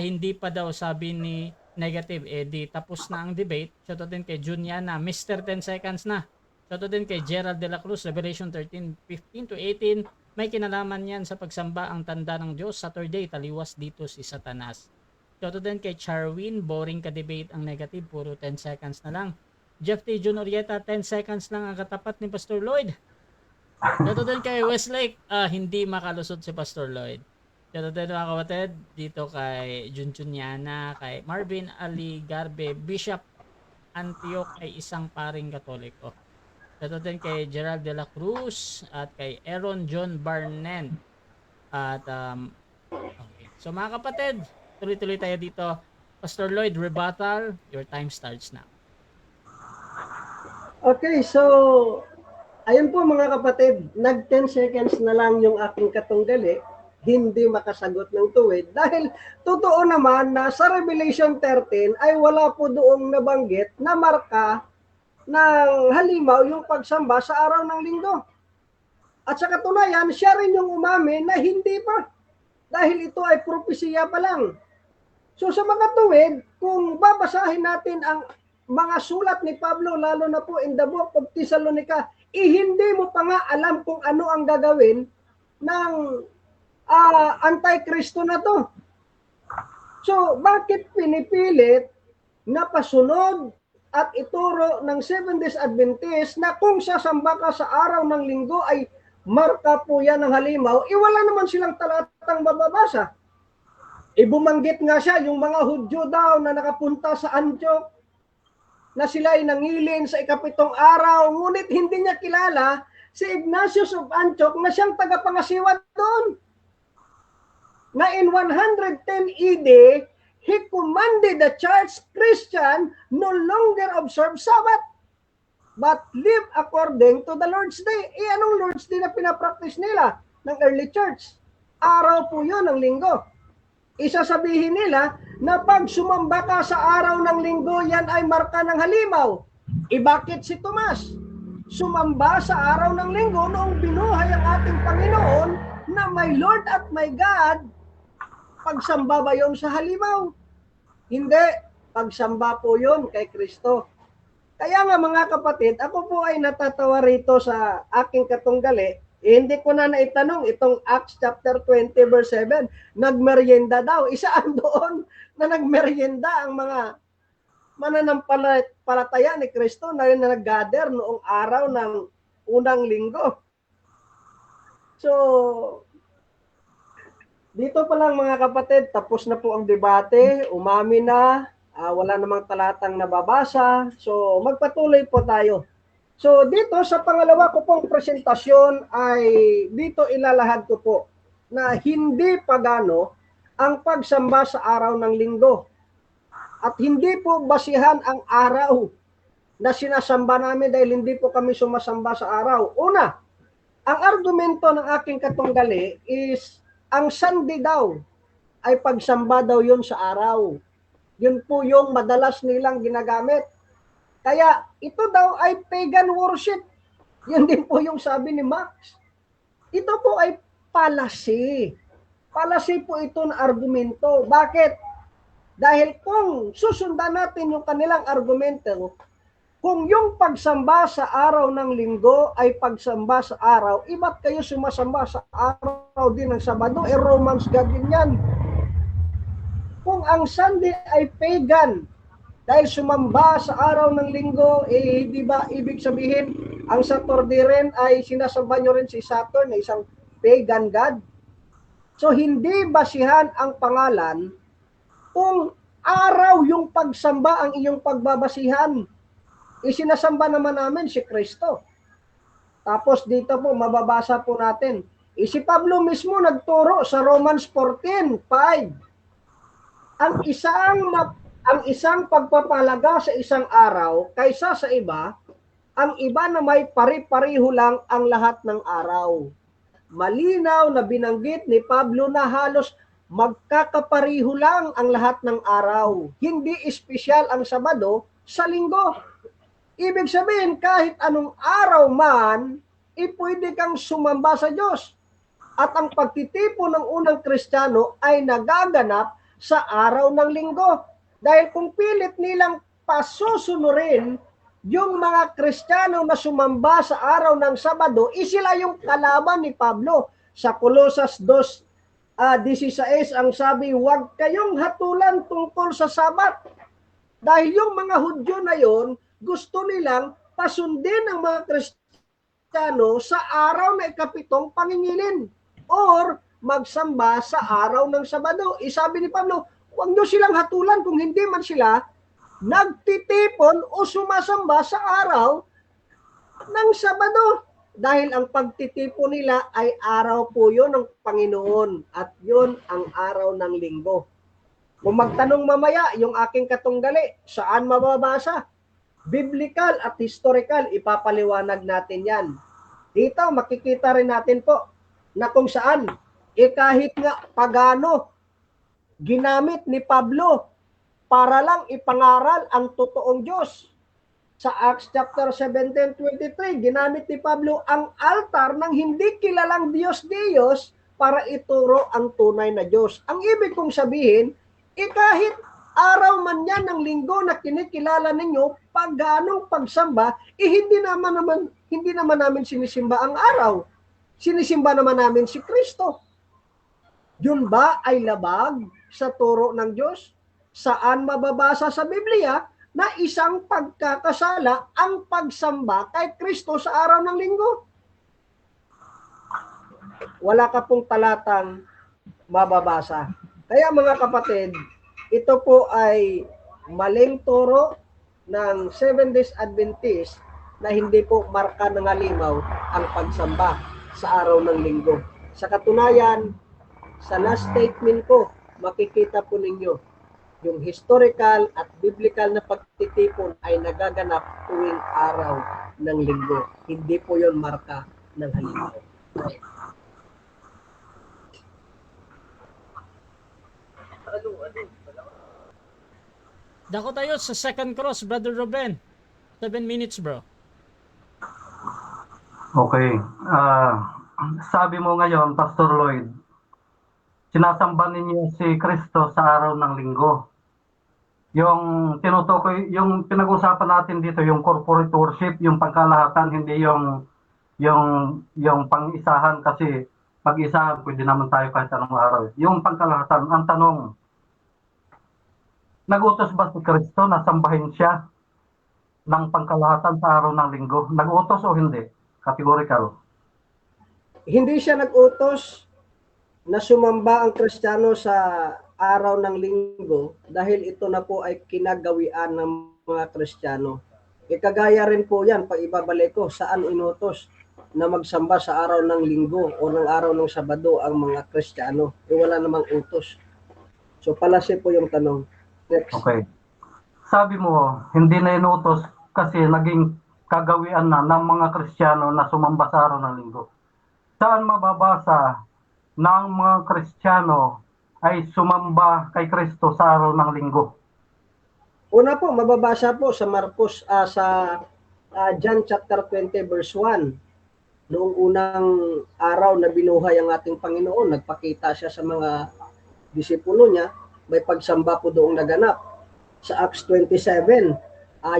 hindi pa daw sabi ni Negative Eddie. Tapos na ang debate. Shoutout din kay Juniana, Mr. 10 seconds na. Shoutout din kay Gerald De La Cruz, Revelation 13:15 to 18. may kinalaman yan sa pagsamba ang tanda ng Diyos. Saturday, taliwas dito si Satanas. Shoto din kay Charwin, boring ka-debate ang negative, puro 10 seconds na lang. Jeff T. Jun Orieta, 10 seconds lang ang katapat ni Pastor Lloyd. Shoto din kay Westlake, hindi makalusot si Pastor Lloyd. Shoto din mga kapatid, dito kay Junjunyana, kay Marvin Ali Garbe, Bishop Antioch ay isang paring Katoliko. Shoto din kay Gerald de la Cruz at kay Aaron John Barnett. At okay. So mga kapatid, tuloy-tuloy tayo dito. Pastor Lloyd, rebuttal, your time starts now. Okay, so ayun po mga kapatid, nag 10 seconds na lang yung aking katunggali, hindi makasagot ng tuwid dahil totoo naman na sa Revelation 13 ay wala po doong nabanggit na marka ng halimaw yung pagsamba sa araw ng linggo. At sa katunayan, siya rin yung umamin na hindi pa dahil ito ay propesiya pa lang. So sa mga tuwid, kung babasahin natin ang mga sulat ni Pablo, lalo na po in the book of Thessalonica, hindi mo pa nga alam kung ano ang gagawin ng antikristo na to. So bakit pinipilit na pasunod at ituro ng Seventh Days Adventist na kung sasamba ka sa araw ng linggo ay marka po yan ng halimaw, wala naman silang talatang bababasa. Bumanggit nga siya, yung mga Hudyo daw na nakapunta sa Antioch, na sila ay nangilin sa ikapitong araw, ngunit hindi niya kilala si Ignatius of Antioch na siyang tagapangasiwa doon. Na in 110 AD, he commanded the church Christian no longer observe Sabbath, but live according to the Lord's Day. Anong Lord's Day na pinapractice nila ng early church? Araw po yun ng linggo. Isasabihin nila na pag sumamba ka sa araw ng linggo, yan ay marka ng halimaw. Bakit si Tomas sumamba sa araw ng linggo noong binuhay ang ating Panginoon na my Lord at my God? Pagsamba ba yun sa halimaw? Hindi. Pagsamba po yun kay Kristo. Kaya nga mga kapatid, ako po ay natatawa rito sa aking katunggali. Hindi ko na naitanong itong Acts chapter 20 verse 7. Nagmerienda daw. Isaan doon na nagmerienda ang mga mananampalataya ni Kristo na nag-gather noong araw ng unang linggo. So, dito pa lang mga kapatid, tapos na po ang debate, umami na, wala namang talatang nababasa, so magpatuloy po tayo. So dito sa pangalawa ko pong presentasyon ay dito ilalahad ko po na hindi pagano ang pagsamba sa araw ng linggo. At hindi po basihan ang araw na sinasamba namin dahil hindi po kami sumasamba sa araw. Una, ang argumento ng aking katunggali is ang Sunday daw ay pagsamba daw yun sa araw. Yun po yung madalas nilang ginagamit. Kaya ito daw ay pagan worship. Yun din po yung sabi ni Max. Ito po ay palasi. Palasi po ito na argumento. Bakit? Dahil kung susundan natin yung kanilang argumento, kung yung pagsamba sa araw ng linggo ay pagsamba sa araw, iba't kayo sumasamba sa araw din ng Sabado, Romans God din yan. Kung ang Sunday ay pagan, dahil sumamba sa araw ng linggo, di ba ibig sabihin, ang Saturday rin ay sinasamba nyo rin si Saturn na isang pagan God? So hindi basihan ang pangalan kung araw yung pagsamba ang iyong pagbabasihan. Isinasamba naman namin si Kristo. Tapos dito po, mababasa po natin. Si Pablo mismo nagturo sa Romans 14:5. Ang isang pagpapalaga sa isang araw kaysa sa iba, ang iba na may pari-pariho lang ang lahat ng araw. Malinaw na binanggit ni Pablo na halos magkakapariho lang ang lahat ng araw. Hindi espesyal ang Sabado sa linggo. Ibig sabihin, kahit anong araw man, pwede kang sumamba sa Diyos. At ang pagtitipon ng unang Kristiyano ay nagaganap sa araw ng linggo. Dahil kung pilit nilang pasusunurin yung mga Kristiyano na sumamba sa araw ng Sabado, sila yung kalaban ni Pablo. Sa Colosas 2:16 ang sabi, huwag kayong hatulan tungkol sa Sabat. Dahil yung mga Hudyo na yon, gusto nilang pasundin ang mga Kristiyano sa araw na ikapitong pangingilin or magsamba sa araw ng Sabado. Isabi ni Pablo, huwag nyo silang hatulan kung hindi man sila nagtitipon o sumasamba sa araw ng Sabado. Dahil ang pagtitipon nila ay araw po yun ng Panginoon at yun ang araw ng linggo. Kung magtanong mamaya yung aking katunggali, saan mababasa? Biblical at historical, ipapaliwanag natin yan. Dito makikita rin natin po na kung saan, kahit nga pagano, ginamit ni Pablo para lang ipangaral ang totoong Diyos. Sa Acts chapter 17:23, ginamit ni Pablo ang altar ng hindi kilalang Diyos para ituro ang tunay na Diyos. Ang ibig kong sabihin, kahit araw man yan ng linggo na kinikilala ninyo, paganong pagsamba, hindi naman namin sinisimba ang araw. Sinisimba naman namin si Kristo. Yun ba ay labag sa turo ng Diyos? Saan mababasa sa Biblia na isang pagkakasala ang pagsamba kay Kristo sa araw ng linggo? Wala ka pong talatang mababasa. Kaya mga kapatid, ito po ay maling turo ng Seventh-day Adventist na hindi po marka ng halimaw ang pagsamba sa araw ng linggo. Sa katunayan, sa last statement ko, makikita po ninyo yung historical at biblical na pagtitipon ay nagaganap tuwing araw ng linggo. Hindi po yon marka ng halimaw. Dako tayo sa second cross, Brother Ruben. 7 minutes, bro. Okay. Sabi mo ngayon, Pastor Lloyd, sinasamba ninyo si Kristo sa araw ng linggo. Yung tinutukoy, yung pinag-usapan natin dito, yung corporate worship, yung pangkalahatan, hindi yung pang-isahan, kasi pag-isahan, pwede naman tayo kahit anong araw. Yung pangkalahatan, ang tanong, nag-utos ba si Kristo na sambahin siya ng pangkalahatan sa araw ng linggo? Nag-utos o hindi? Categorical. Hindi siya nag-utos na sumamba ang Kristiyano sa araw ng linggo dahil ito na po ay kinagawian ng mga Kristiyano. Kagaya rin po yan, pag ibabalik ko, saan inutos na magsamba sa araw ng linggo o ng araw ng Sabado ang mga Kristiyano. Wala namang utos. So palasi po yung tanong. Next. Okay. Sabi mo, hindi na inutos kasi naging kagawian na ng mga Kristiyano na sumamba sa araw ng linggo. Saan mababasa na ang mga Kristiyano ay sumamba kay Kristo sa araw ng linggo? Una po, mababasa po sa Marcos, John chapter 20 verse 1. Noong unang araw na binuhay ang ating Panginoon, nagpakita siya sa mga disipulo niya, may pagsamba po doong naganap. Sa Acts 27,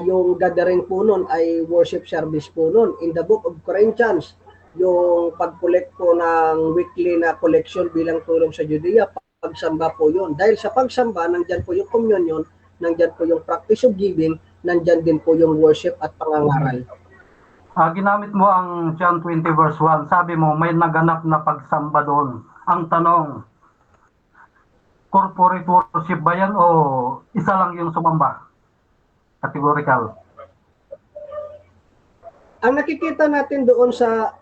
yung gathering po nun ay worship service po nun. In the book of Corinthians, yung pag-collect po ng weekly na collection bilang tulong sa Judea, pagsamba po yun. Dahil sa pagsamba, nandyan po yung communion, nandyan po yung practice of giving, nandyan din po yung worship at pangangaral. Ginamit mo ang John 20 verse 1. Sabi mo, may naganap na pagsamba doon. Ang tanong, corporate worship ba yan o isa lang yung sumamba? Categorical. Ang nakikita natin doon sa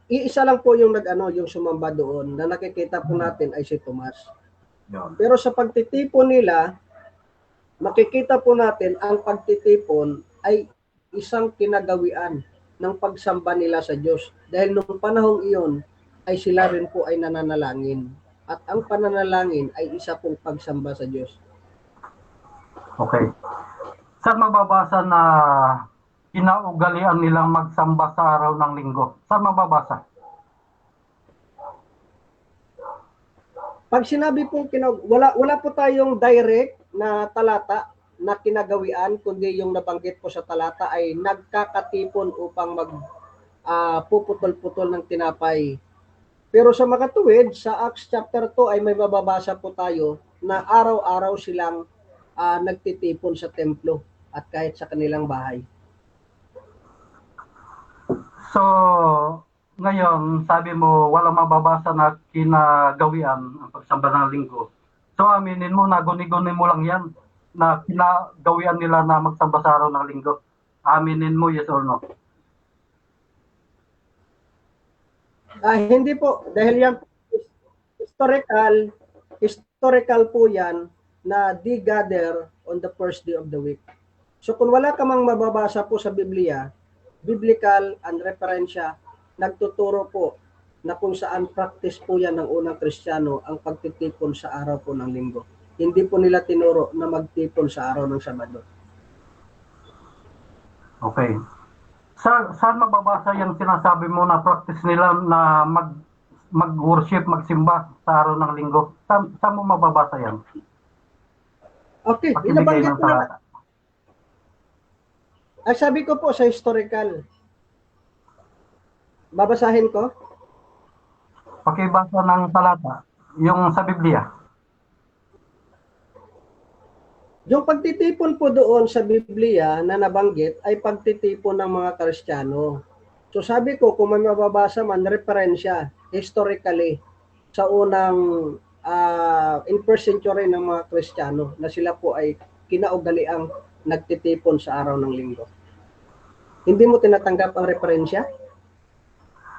iisa lang po yung yung sumamba doon na nakikita po natin ay si Tomas. Pero sa pagtitipon nila, makikita po natin ang pagtitipon ay isang kinagawian ng pagsamba nila sa Diyos. Dahil nung panahong iyon ay sila rin po ay nananalangin. At ang pananalangin ay isa pong pagsamba sa Diyos. Okay. Saan mababasa na kinaugalian nilang magsamba sa araw ng linggo? Saan mababasa? Pag sinabi pong wala po tayong direct na talata na kinagawian, kundi yung nabanggit po sa talata ay nagkakatipon upang puputol-putol ng tinapay Pero sa makatuwid, sa Acts chapter 2 ay may mababasa po tayo na araw-araw silang nagtitipon sa templo at kahit sa kanilang bahay. So, ngayon, sabi mo, walang mababasa na kinagawian ang pagsamba ng linggo. So, aminin mo na guni-guni mo lang yan na kinagawian nila na magsamba sa araw ng linggo. Aminin mo, yes or no? Hindi po, dahil yan historical po yan na they gather on the first day of the week. So kung wala ka mang mababasa po sa Biblia, biblical and referensya, nagtuturo po na kung saan practice po yan ng unang Kristiyano ang pagtitipon sa araw po ng linggo. Hindi po nila tinuro na magtipon sa araw ng Sabado. Okay. Saan mababasa yung sinasabi mo na practice nila na mag-worship, magsimba sa araw ng linggo? Saan mo mababasa yan? Okay, Pakibigay inabanggit ng ko na. talata. Sabi ko po sa historical. Babasahin ko? Pakibasa ng talata, yung sa Biblia. Yung pagtitipon po doon sa Biblia na nabanggit ay pagtitipon ng mga Kristiyano. So sabi ko, kung may mababasa man, referensya, historically, sa unang in first century ng mga Kristiyano na sila po ay kinaugaliang nagtitipon sa araw ng linggo. Hindi mo tinatanggap ang referensya?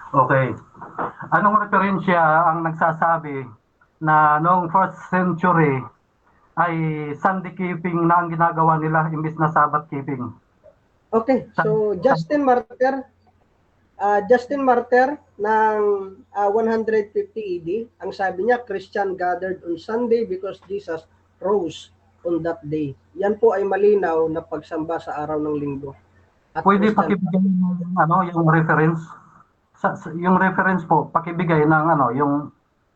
Okay. Anong referensya ang nagsasabi na noong first century ay Sunday keeping na ang ginagawa nila imbis na Sabbath keeping? Okay, so Justin Martyr ng 150 AD, ang sabi niya, Christian gathered on Sunday because Jesus rose on that day. Yan po ay malinaw na pagsamba sa araw ng linggo. At Pwede Christian, pakibigay ng yung reference? Yung reference po, pakibigay ng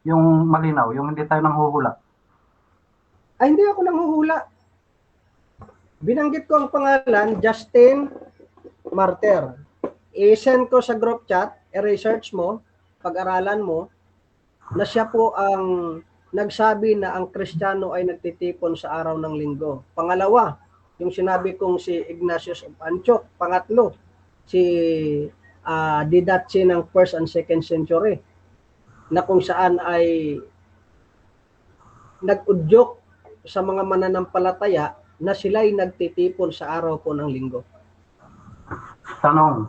yung malinaw, yung hindi tayo nanghuhula. ay hindi ako nanghuhula. Binanggit ko ang pangalan, Justin Martyr. I-send ko sa group chat, i-research mo, pag-aralan mo, na siya po ang nagsabi na ang Kristiyano ay nagtitipon sa araw ng linggo. Pangalawa, yung sinabi kong si Ignatius of Antioch. Pangatlo, si Didache ng 1st and 2nd century, na kung saan ay nag-udyok sa mga mananampalataya na sila'y nagtitipon sa araw po ng linggo. Tanong,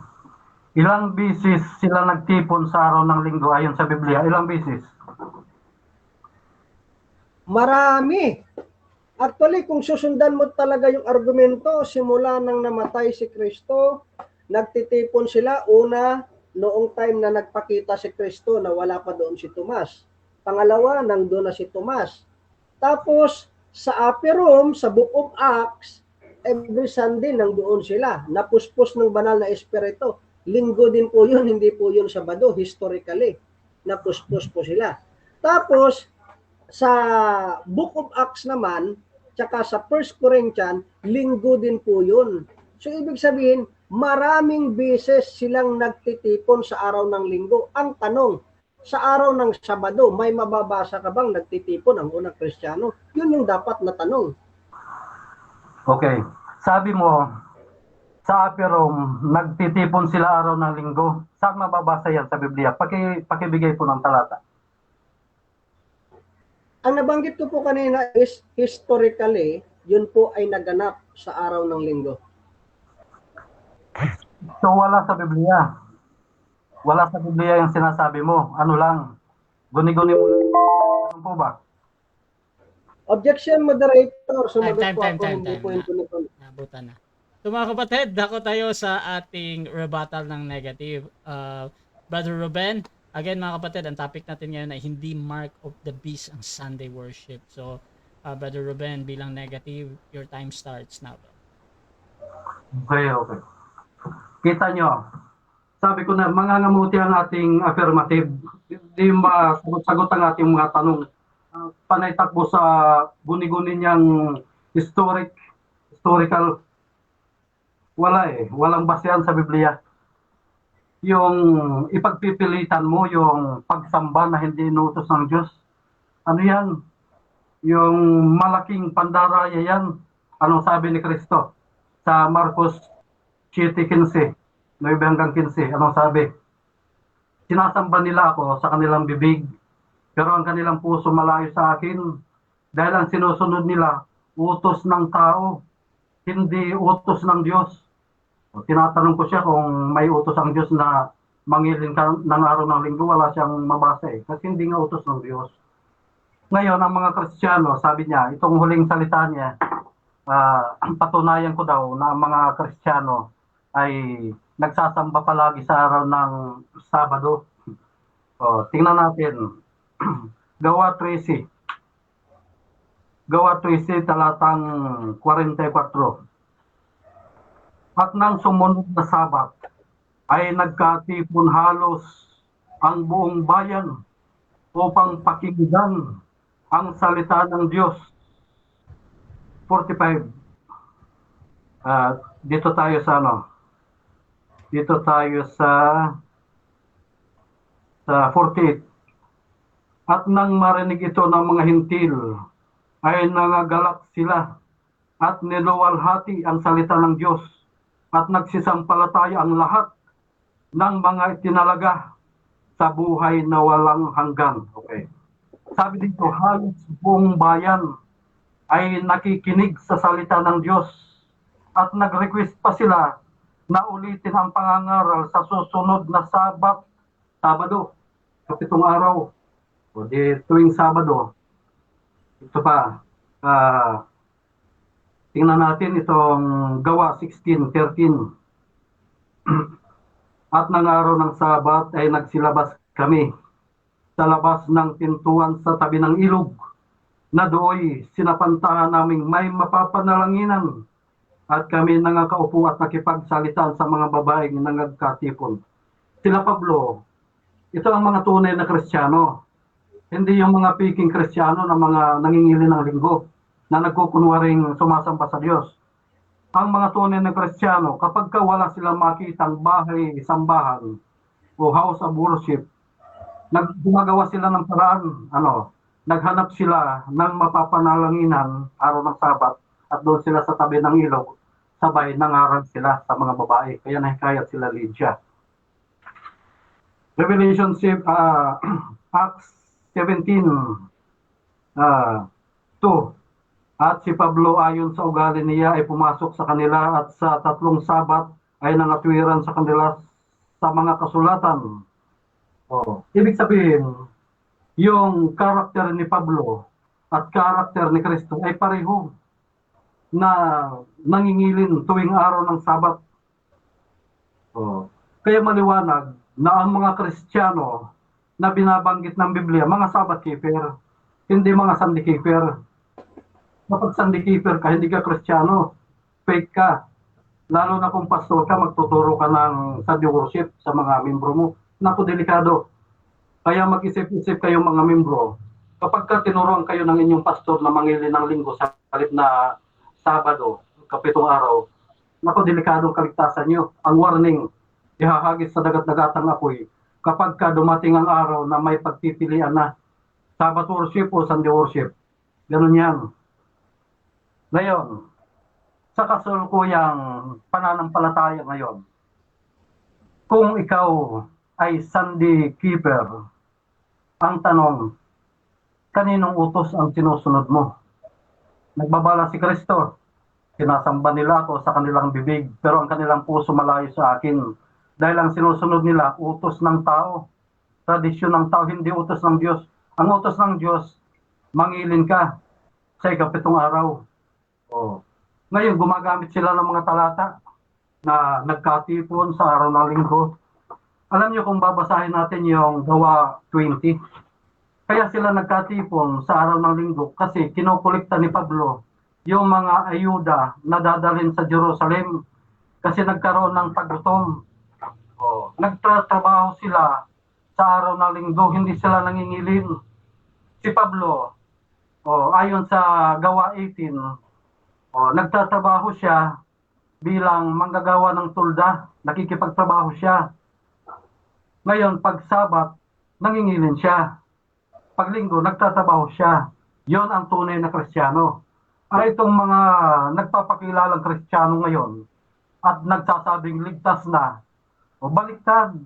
ilang bisis sila nagtipon sa araw ng linggo ayon sa Biblia? Ilang bisis? Marami. Actually, kung susundan mo talaga yung argumento, simula nang namatay si Kristo, nagtitipon sila una noong time na nagpakita si Kristo na wala pa doon si Tomas. Pangalawa, nandun na si Tomas. Tapos, sa upper room, sa Book of Acts, every Sunday nandoon sila. Napuspos ng banal na espiritu. Linggo din po yun, hindi po yun Sabado, historically. Napuspos po sila. Tapos, sa Book of Acts naman, tsaka sa 1 Corinthians, linggo din po yun. So, ibig sabihin, maraming beses silang nagtitipon sa araw ng linggo. Ang tanong, sa araw ng Sabado, may mababasa ka bang nagtitipon ang unang Kristiyano? Yun yung dapat na tanong. Okay. Sabi mo, sa upper room, nagtitipon sila araw ng linggo. Saan mababasa yan sa Biblia? Pakibigay po ng talata. Ang nabanggit ko po kanina is historically, yun po ay naganap sa araw ng linggo. So wala sa Biblia. Wala sa Biblia yung sinasabi mo. Ano lang? Guni-guni mo lang. Ano po ba? Objection, moderator. Sumagot po ako, Time. hindi po yung guni-guni. Nabutan na. So mga kapatid, dako tayo sa ating rebuttal ng negative. Brother Ruben, again mga kapatid, ang topic natin ngayon ay hindi mark of the beast ang Sunday worship. So, Brother Ruben, bilang negative, your time starts now. Okay. Kita nyo, sabi ko na mangangamuti ang ating affirmative. Hindi masagot-sagot ang ating mga tanong. Panay takbo sa guni-guni niyang historical. Wala Walang basehan sa Biblia. yung ipagpipilitan mo yung pagsamba na hindi inutos ng Diyos. Ano yan? Yung malaking pandaraya yan. Anong sabi ni Kristo? Sa Marcos 7:15, 9 hanggang 15, anong sabi? Sinasamba nila ako sa kanilang bibig, pero ang kanilang puso malayo sa akin, dahil ang sinusunod nila, utos ng tao, hindi utos ng Diyos. O, tinatanong ko siya kung may utos ang Diyos na mangilin ka ng araw ng linggo, wala siyang mabasa kasi hindi nga utos ng Diyos. Ngayon, ang mga Kristiyano, sabi niya, itong huling salita niya, patunayan ko daw na ang mga Kristiyano ay nagsasamba palagi sa araw ng Sabado. O, tingnan natin. Gawa 13. Gawa 13, talatang 44. At nang sumunod na Sabat, ay nagkatipon halos ang buong bayan upang pakinggan ang salita ng Diyos. 45. Dito tayo sa Dito tayo sa 48. At nang marinig ito ng mga hintil, ay nangagalak sila at niluwalhati ang salita ng Diyos at nagsisampalataya ang lahat ng mga itinalaga sa buhay na walang hanggan. Okay. Sabi dito, halos buong bayan ay nakikinig sa salita ng Diyos at nag-request pa sila na ulitin ang pangangaral sa susunod na Sabado, sa 7 araw. O di tuwing Sabado, ito pa, tingnan natin itong Gawa 16:13. At ng araw ng Sabat ay nagsilabas kami sa labas ng pintuan sa tabi ng ilog, na do'y sinapantahan naming may mapapanalanginan, at kami nangakaupo at nakipagsalitan sa mga babaeng nangagkatipon. Sila Pablo, ito ang mga tunay na Kristiyano. Hindi yung mga piking Kristiyano na mga nangingili ng linggo, na nagkukunwaring sumasamba sa Diyos. Ang mga tunay na Kristiyano, kapag wala silang makitang bahay, sambahan, o house of worship, gumagawa sila ng paraan, naghanap sila ng mapapanalanginan araw ng Sabat, at doon sila sa tabi ng ilog, sabay nangaral sila sa mga babae. Kaya nahikayat sila Lydia. Revelation Acts 17:2. At si Pablo ayon sa ugali niya ay pumasok sa kanila at sa 3 Sabat ay nangatwiran sa kanila sa mga kasulatan. Ibig sabihin, yung karakter ni Pablo at karakter ni Kristo ay pareho na nangingilin tuwing araw ng Sabat. Kaya maliwanag na ang mga Kristiyano na binabanggit ng Biblia, mga Sabbath keeper, hindi mga Sunday keeper. Kapag Sunday keeper ka, hindi ka Kristiyano, fake ka. Lalo na kung pastor ka, magtuturo ka ng Sunday worship sa mga membro mo. Naku, delikado. Kaya mag-isip-isip kayong mga membro. Kapag tinuruan kayo ng inyong pastor na mangili ng linggo sa halip na Sabado, 7 araw, naku, delikadong kaligtasan nyo. Ang warning, ihahagis sa dagat-dagatang apoy kapag dumating ang araw na may pagpipilian na Sabbath worship o Sunday worship. Ganun yan. Ngayon, sa kasulukuyang pananampalataya ngayon, kung ikaw ay Sunday keeper, ang tanong, kaninong utos ang sinusunod mo? Nagbabala si Kristo, sinasamba nila ako sa kanilang bibig, pero ang kanilang puso malayo sa akin. Dahil ang sinusunod nila, utos ng tao, tradisyon ng tao, hindi utos ng Diyos. Ang utos ng Diyos, mangilin ka sa 7 araw. Ngayon, gumagamit sila ng mga talata na nagkatipon sa araw ng linggo. Alam niyo kung babasahin natin yung Gawa 20, kaya sila nagkatipon sa araw ng linggo kasi kinukulikta ni Pablo yung mga ayuda na dadalhin sa Jerusalem kasi nagkaroon ng paggutom. Nagtatrabaho sila sa araw ng linggo, hindi sila nangingilin. Si Pablo, ayon sa Gawa 18, nagtatrabaho siya bilang manggagawa ng tulda, nakikipagtrabaho siya. Ngayon, pag Sabat, nangingilin siya. Pag Linggo, nagtatrabaho siya. Yon ang tunay na Kristiyano. Itong mga nagpapakilalang Kristiyano ngayon at nagsasabing ligtas na, o baliktad.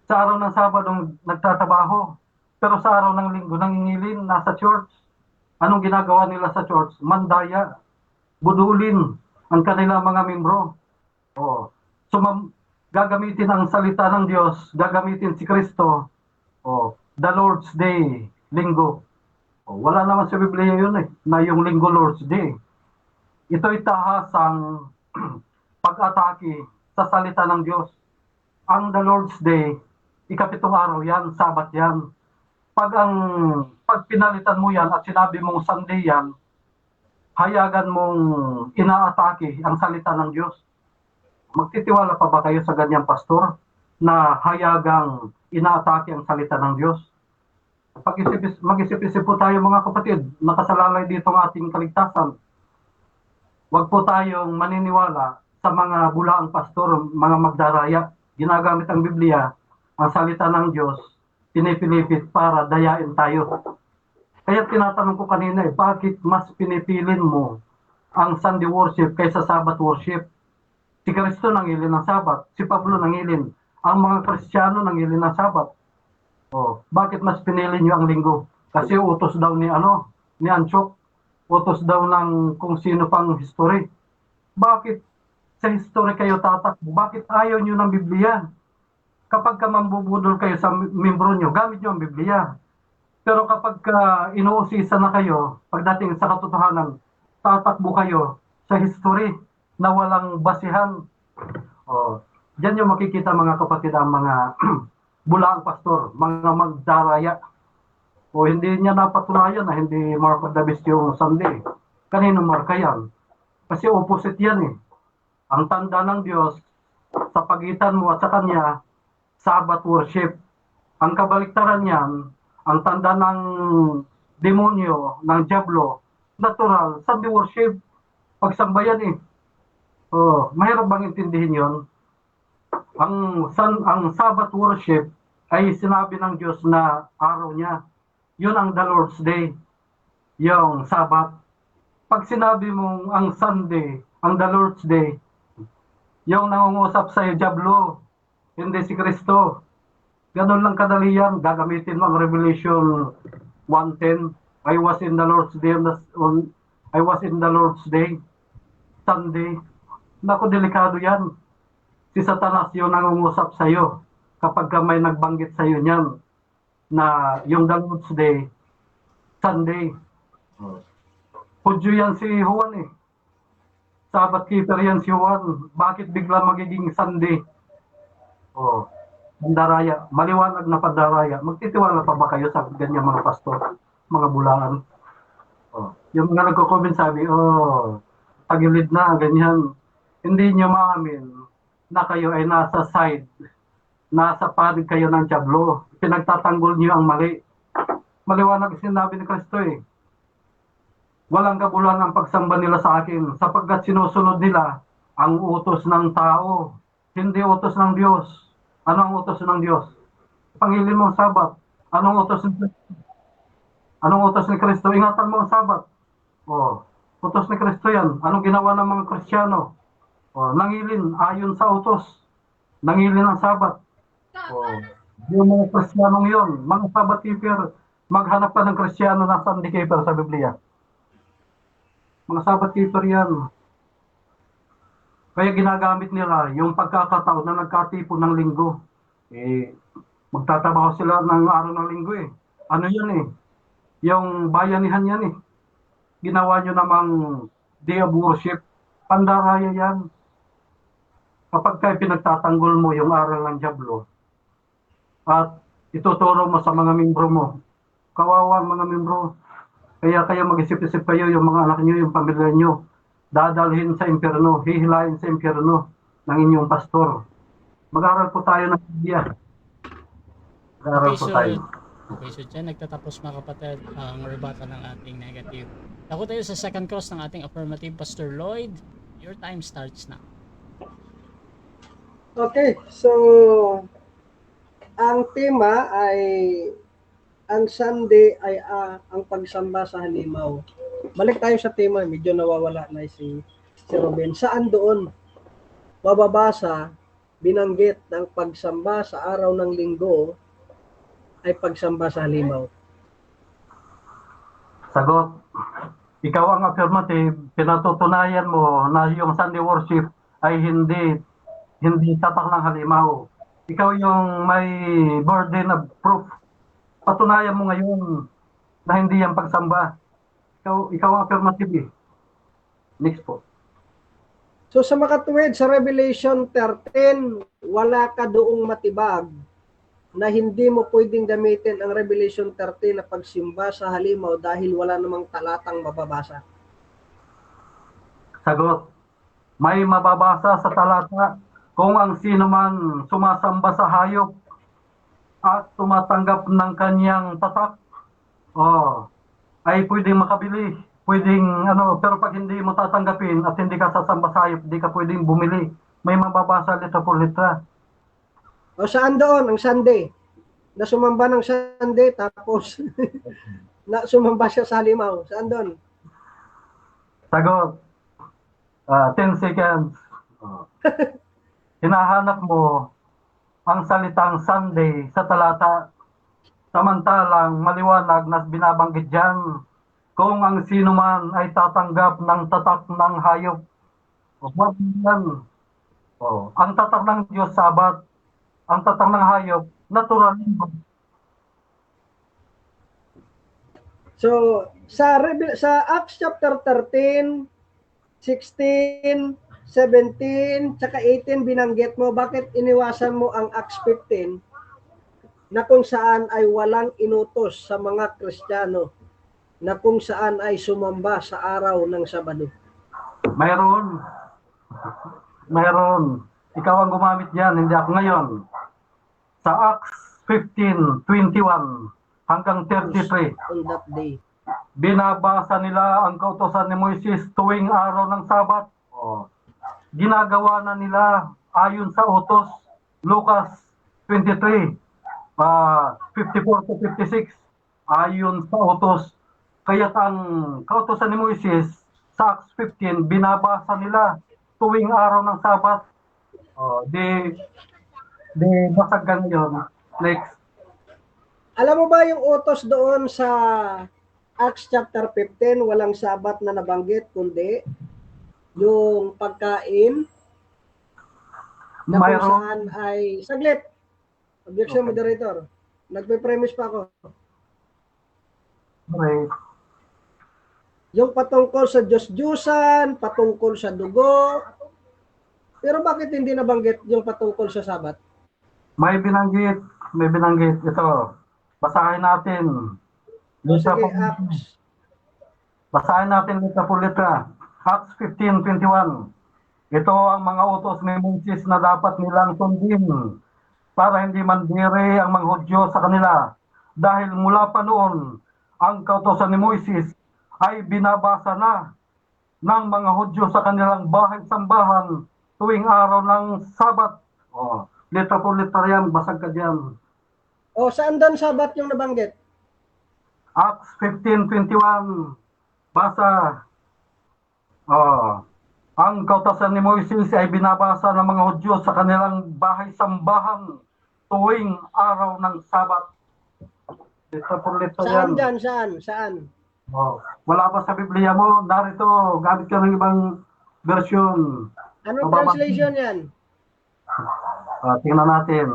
Sa araw ng Sabado, nagtatrabaho. Pero sa araw ng Linggo, nangingilin, nasa church. Anong ginagawa nila sa church? Mandaya. Budulin ang kanilang mga membro. O, gagamitin ang salita ng Diyos, gagamitin si Kristo. O, the Lord's Day, Linggo. O, wala naman sa Biblia yun na yung Linggo Lord's Day. Ito'y tahasang pag-atake sa salita ng Diyos. Ang the Lord's Day, ikapitong araw yan, Sabat yan. Pag pinalitan mo yan at sinabi mong Sunday yan, hayagan mong inaatake ang salita ng Diyos. Magtitiwala pa ba kayo sa ganyang pastor na hayagang inaatake ang salita ng Diyos? Mag-isip-isip po tayo mga kapatid, nakasalalay dito ang ating kaligtasan. Huwag po tayong maniniwala sa mga bulaang pastor, mga magdaraya. Ginagamit ang Biblia, ang salita ng Diyos, pinipilipit para dayain tayo. Kaya tinatanong ko kanina, bakit mas pinipilin mo ang Sunday worship kaysa Sabbath worship? Si Kristo nangilin ng Sabat, si Pablo nangilin. Ang mga Kristiyano nangilin ng Sabat. Bakit mas pinili niyo ang Linggo? Kasi utos daw ni Antioch, utos daw ng kung sino pang history. Bakit sa history kayo tatakbo? Bakit ayaw niyo ng Biblia? Kapag ka mambubudol kayo sa membro niyo, gamit niyo ang Biblia. Pero kapag inuusisa na kayo, pagdating sa katotohanan, tatakbo kayo sa history na walang basihan. Diyan yung makikita mga kapatid ang mga bulaang pastor, mga magdaraya. Hindi niya napatunayan na hindi mark of the beast yung Sunday. Kanino marka yan? Kasi opposite yan eh. Ang tanda ng Diyos sa pagitan mo at sa Kanya, Sabbath worship. Ang kabaliktaran yan, ang tanda ng demonyo, ng diablo, natural, Sunday worship. Pagsambayan eh. Mahirap bang intindihin yon? Ang Sabbath worship ay sinabi ng Diyos na araw niya. Yun ang the Lord's Day, yung Sabbath. Pag sinabi mong ang Sunday, ang the Lord's Day, yung nangungusap sa diablo, hindi si Kristo. Ganun lang kadali yan. Gagamitin mo ang Revelation 1:10. I was in the Lord's Day, Sunday. Naku, delikado yan. Si Satanas yung nangungusap sa iyo kapag may nagbanggit sa iyo niyan na yung the Lord's Day, Sunday. Hudyo yan si Juan eh. Sabbath keeper yan si Juan. Bakit bigla magiging Sunday? Pandaraya. Maliwanag na pandaraya. Magtitiwala pa ba kayo sa ganyan mga pastor? Mga bulaan? Yung mga nagko-comment sabi, tagilid na, ganyan. Hindi nyo maamin na kayo ay nasa side, nasa panig kayo ng diablo. Pinagtatanggol nyo ang mali. Maliwanag sinabi ni Kristo eh. Walang kabuluhan ang pagsamba nila sa akin sapagkat sinusunod nila ang utos ng tao, hindi utos ng Diyos. Ano ang utos ng Diyos? Pangilin mo ang Sabat. Anong utos ni Kristo? Ingatan mo ang Sabat. Utos ni Kristo yan. Anong ginawa ng mga Kristiyano? Nangilin ayon sa utos. Nangilin ang Sabat. Yung mga Kristiyanong yun, mga Sabat keeper, maghanap ka ng Kristiyano na Sunday keeper sa Biblia. Mga Sabat keeper yan. Kaya ginagamit nila yung pagkakataon na nagkatipon ng linggo. Magtatrabaho sila ng araw ng linggo eh. Ano yun eh? Yung bayanihan yan eh. Ginawa nyo namang day of worship. Pandaraya yan. Kapag kayo pinagtatanggol mo yung aral ng diablo at ituturo mo sa mga membro mo, kawawa ang mga membro. Kaya mag-isip-isip kayo yung mga anak nyo, yung pamilya nyo. Dadalhin sa impyerno, hihilahin sa impyerno ng inyong pastor. Mag-aral po tayo ng Biblia. Mag-aral po tayo. Okay, so dyan nagtatapos mga kapatid ang rebuttal ng ating negative. Ako tayo sa second cross ng ating affirmative, Pastor Lloyd. Your time starts now. Okay, so ang tema ay ang Sunday ay ang pagsamba sa halimaw. Balik tayo sa tema, medyo nawawala na si Ruben. Saan doon mababasa binanggit ng pagsamba sa araw ng linggo ay pagsamba sa halimaw? Sagot. Ikaw ang affirmative, pinatutunayan mo na yung Sunday worship ay hindi tatak ng halimaw. Ikaw yung may burden of proof. Patunayan mo ngayon na hindi yan pagsamba. Ikaw ang affirmative. Next po. So sa makatuwid sa Revelation 13, wala ka doong matibag na hindi mo pwedeng gamitin ang Revelation 13 na pagsimba sa halimaw dahil wala namang talatang mababasa. Sagot. May mababasa sa talata kung ang sino man sumasamba sa hayop at tumatanggap ng kanyang tatak, ay pwedeng makabili. Pero pag hindi mo tatanggapin at hindi ka sasamba sa hayop, hindi ka pwedeng bumili. May mababasa litra por litra. O saan doon ang Sunday? Na sumamba ng Sunday tapos na sumamba siya sa halimaw. Saan doon? Sagot. 10 seconds. Hinahanap mo ang salitang Sunday sa talata. Samantalang maliwanag na binabanggit dyan kung ang sino man ay tatanggap ng tatak ng hayop. Ang tatak ng Diyos, Sabat. Ang tatak ng hayop, natural. So, sa Acts chapter 13, 16, 17, tsaka 18 binanggit mo, bakit iniwasan mo ang Acts 15 na kung saan ay walang inutos sa mga Kristiyano na kung saan ay sumamba sa araw ng Sabado? Mayroon. Ikaw ang gumamit yan, hindi ako ngayon. Sa Acts 15:21 hanggang 33, On that day. binabasa nila ang kautosan ni Moises tuwing araw ng Sabat. Ginagawa na nila ayon sa utos. Lucas 23, 54 to 56, ayon sa utos. Kaya ang kautosan ni Moises sa Acts 15, binabasa nila tuwing araw ng Sabat. Di basag yun. Next. Alam mo ba yung utos doon sa Acts chapter 15, walang Sabat na nabanggit, kundi yung pagkain na kung Mayroon. saan ay... Saglit! Objection, Okay. moderator. Nagpe-premise pa ako. Okay. Yung patungkol sa Diyos-Diyusan, patungkol sa dugo. Pero bakit hindi nabanggit yung patungkol sa Sabat? May binanggit. Ito. Basahin natin. O sige, Acts. Basahin natin litra por litra. Acts 15:21. Ito ang mga utos ni Moses na dapat nilang sundin para hindi mandiri ang mga Hudyo sa kanila. Dahil mula pa noon, ang kautosan ni Moses ay binabasa na ng mga Hudyo sa kanilang bahay-sambahan tuwing araw ng Sabat. Litra por litra yan, basag ka dyan. O saan doon Sabat yung nabanggit? Acts 15:21. Basa. Ang kautosan ni Moises ay binabasa ng mga Hudyo sa kanilang bahay-sambahan tuwing araw ng Sabat. Litra por litra Saan yan. dyan? Saan? Wala ba sa Biblia mo? Narito, gamit ka ng ibang version. Anong Mababa- translation yan? Tingnan natin.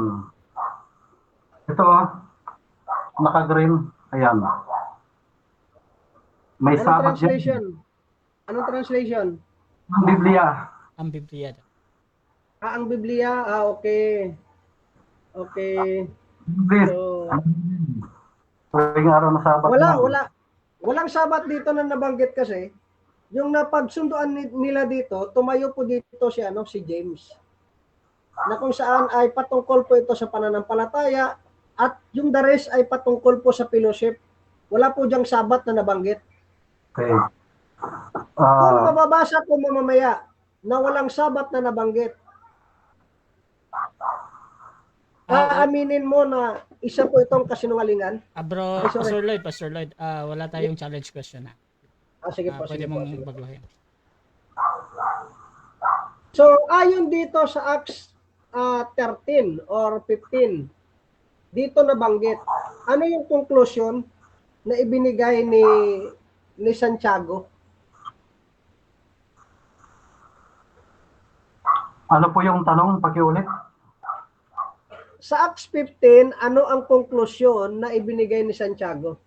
Ito, naka-green. Ayan. May Anong Sabat translation? yan. Anong translation? Ang Biblia. Ang Biblia. Ang Biblia? Okay. Okay. English. So, Tuwing araw ng Sabat. walang Sabat dito na nabanggit kasi. Yung napagsunduan nila dito, tumayo po dito si James. Na kung saan ay patungkol po ito sa pananampalataya at yung the rest ay patungkol po sa fellowship. Wala po diyang Sabat na nabanggit. Okay. Kung mababasa po mamamaya na walang Sabat na nabanggit, Aaminin mo na isa po itong kasinungalingan? Bro, Ay, sorry. Pastor Lloyd, wala tayong challenge question na. Sige po, Pwede sige po. mong Sige. baguhin. So, ayon dito sa Acts 13 or 15, dito nabanggit, ano yung conclusion na ibinigay ni Santiago? Ano po yung tanong? Pakiulit. Sa Acts 15, ano ang konklusyon na ibinigay ni Santiago?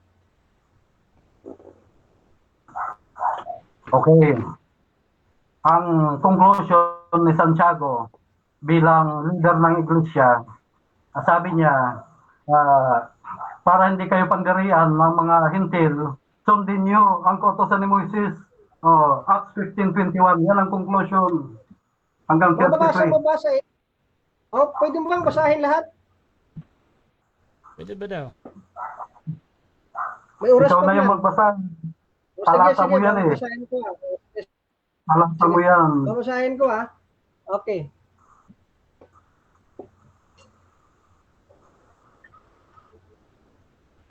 Okay. Ang conclusion ni Santiago bilang leader ng iglesia, sabi niya, para hindi kayo pandirian ng mga hintil, sundin niyo ang kautosan ni Moises. Acts 15:21, yan ang conclusion. Hanggang Mababasa 33. mo ba sa... pwede mo bang basahin lahat? Pwede ba daw? May oras Ikaw pa na yung yan. magbasa. Sige, Talata mo yan eh. babasahin ko. Talata mo yan. Babasahin ko Okay.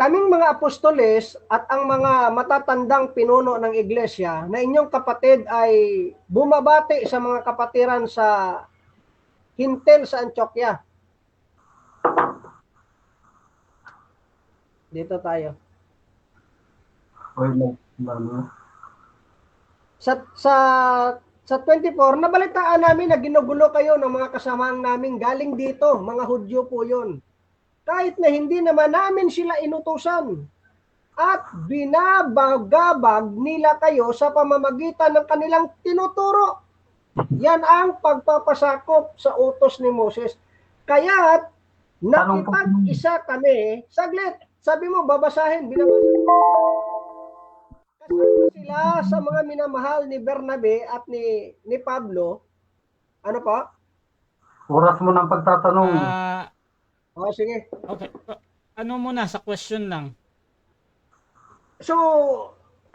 Kaming mga apostoles at ang mga matatandang pinuno ng iglesia na inyong kapatid ay bumabati sa mga kapatiran sa Hintil sa Antioquia. Dito tayo. Sa 24, nabalitaan namin na ginugulo kayo ng mga kasamaang namin galing dito, mga Hudyo po yun. Kahit na hindi naman namin sila inutusan. At binabagabag nila kayo sa pamamagitan ng kanilang tinuturo. Yan ang pagpapasakop sa utos ni Moses. Kaya't nakipag-isa kami, saglit, sabi mo, babasahin, binabasa. Kasama sila sa mga minamahal ni Bernabe at ni Pablo. Ano pa? Oras mo ng pagtatanong. Sige. Okay. Ano muna sa question lang? So,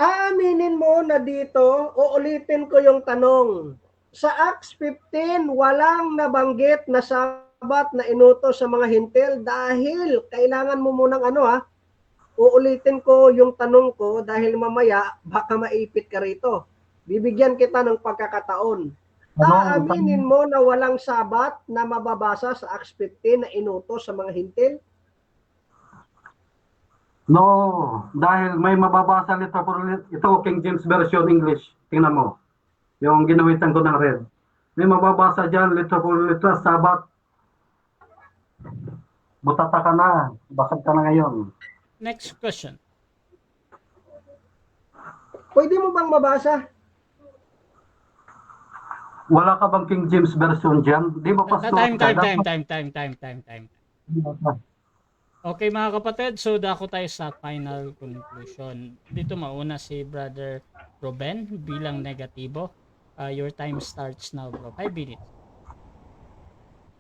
aaminin mo na dito, uulitin ko yung tanong. Sa Acts 15, walang nabanggit na sabat na inutos sa mga hintil dahil kailangan mo munang uulitin ko yung tanong ko dahil mamaya baka maipit ka rito. Bibigyan kita ng pagkakataon. Aaminin mo na walang sabat na mababasa sa Acts 15 na inutos sa mga hintil? No, dahil may mababasa nito King James Version English. Tingnan mo. Yung ginawitan ko ng red. May mababasa dyan, litra for litra, sabat. Butata ka na. Basag ka na ngayon. Next question. Pwede mo bang mabasa? Wala ka bang King James Version dyan? Di ba pastor? Time. Okay mga kapatid, so dako tayo sa final conclusion. Dito mauna si Brother Ruben bilang negatibo. Your time starts now, bro. 5 minutes.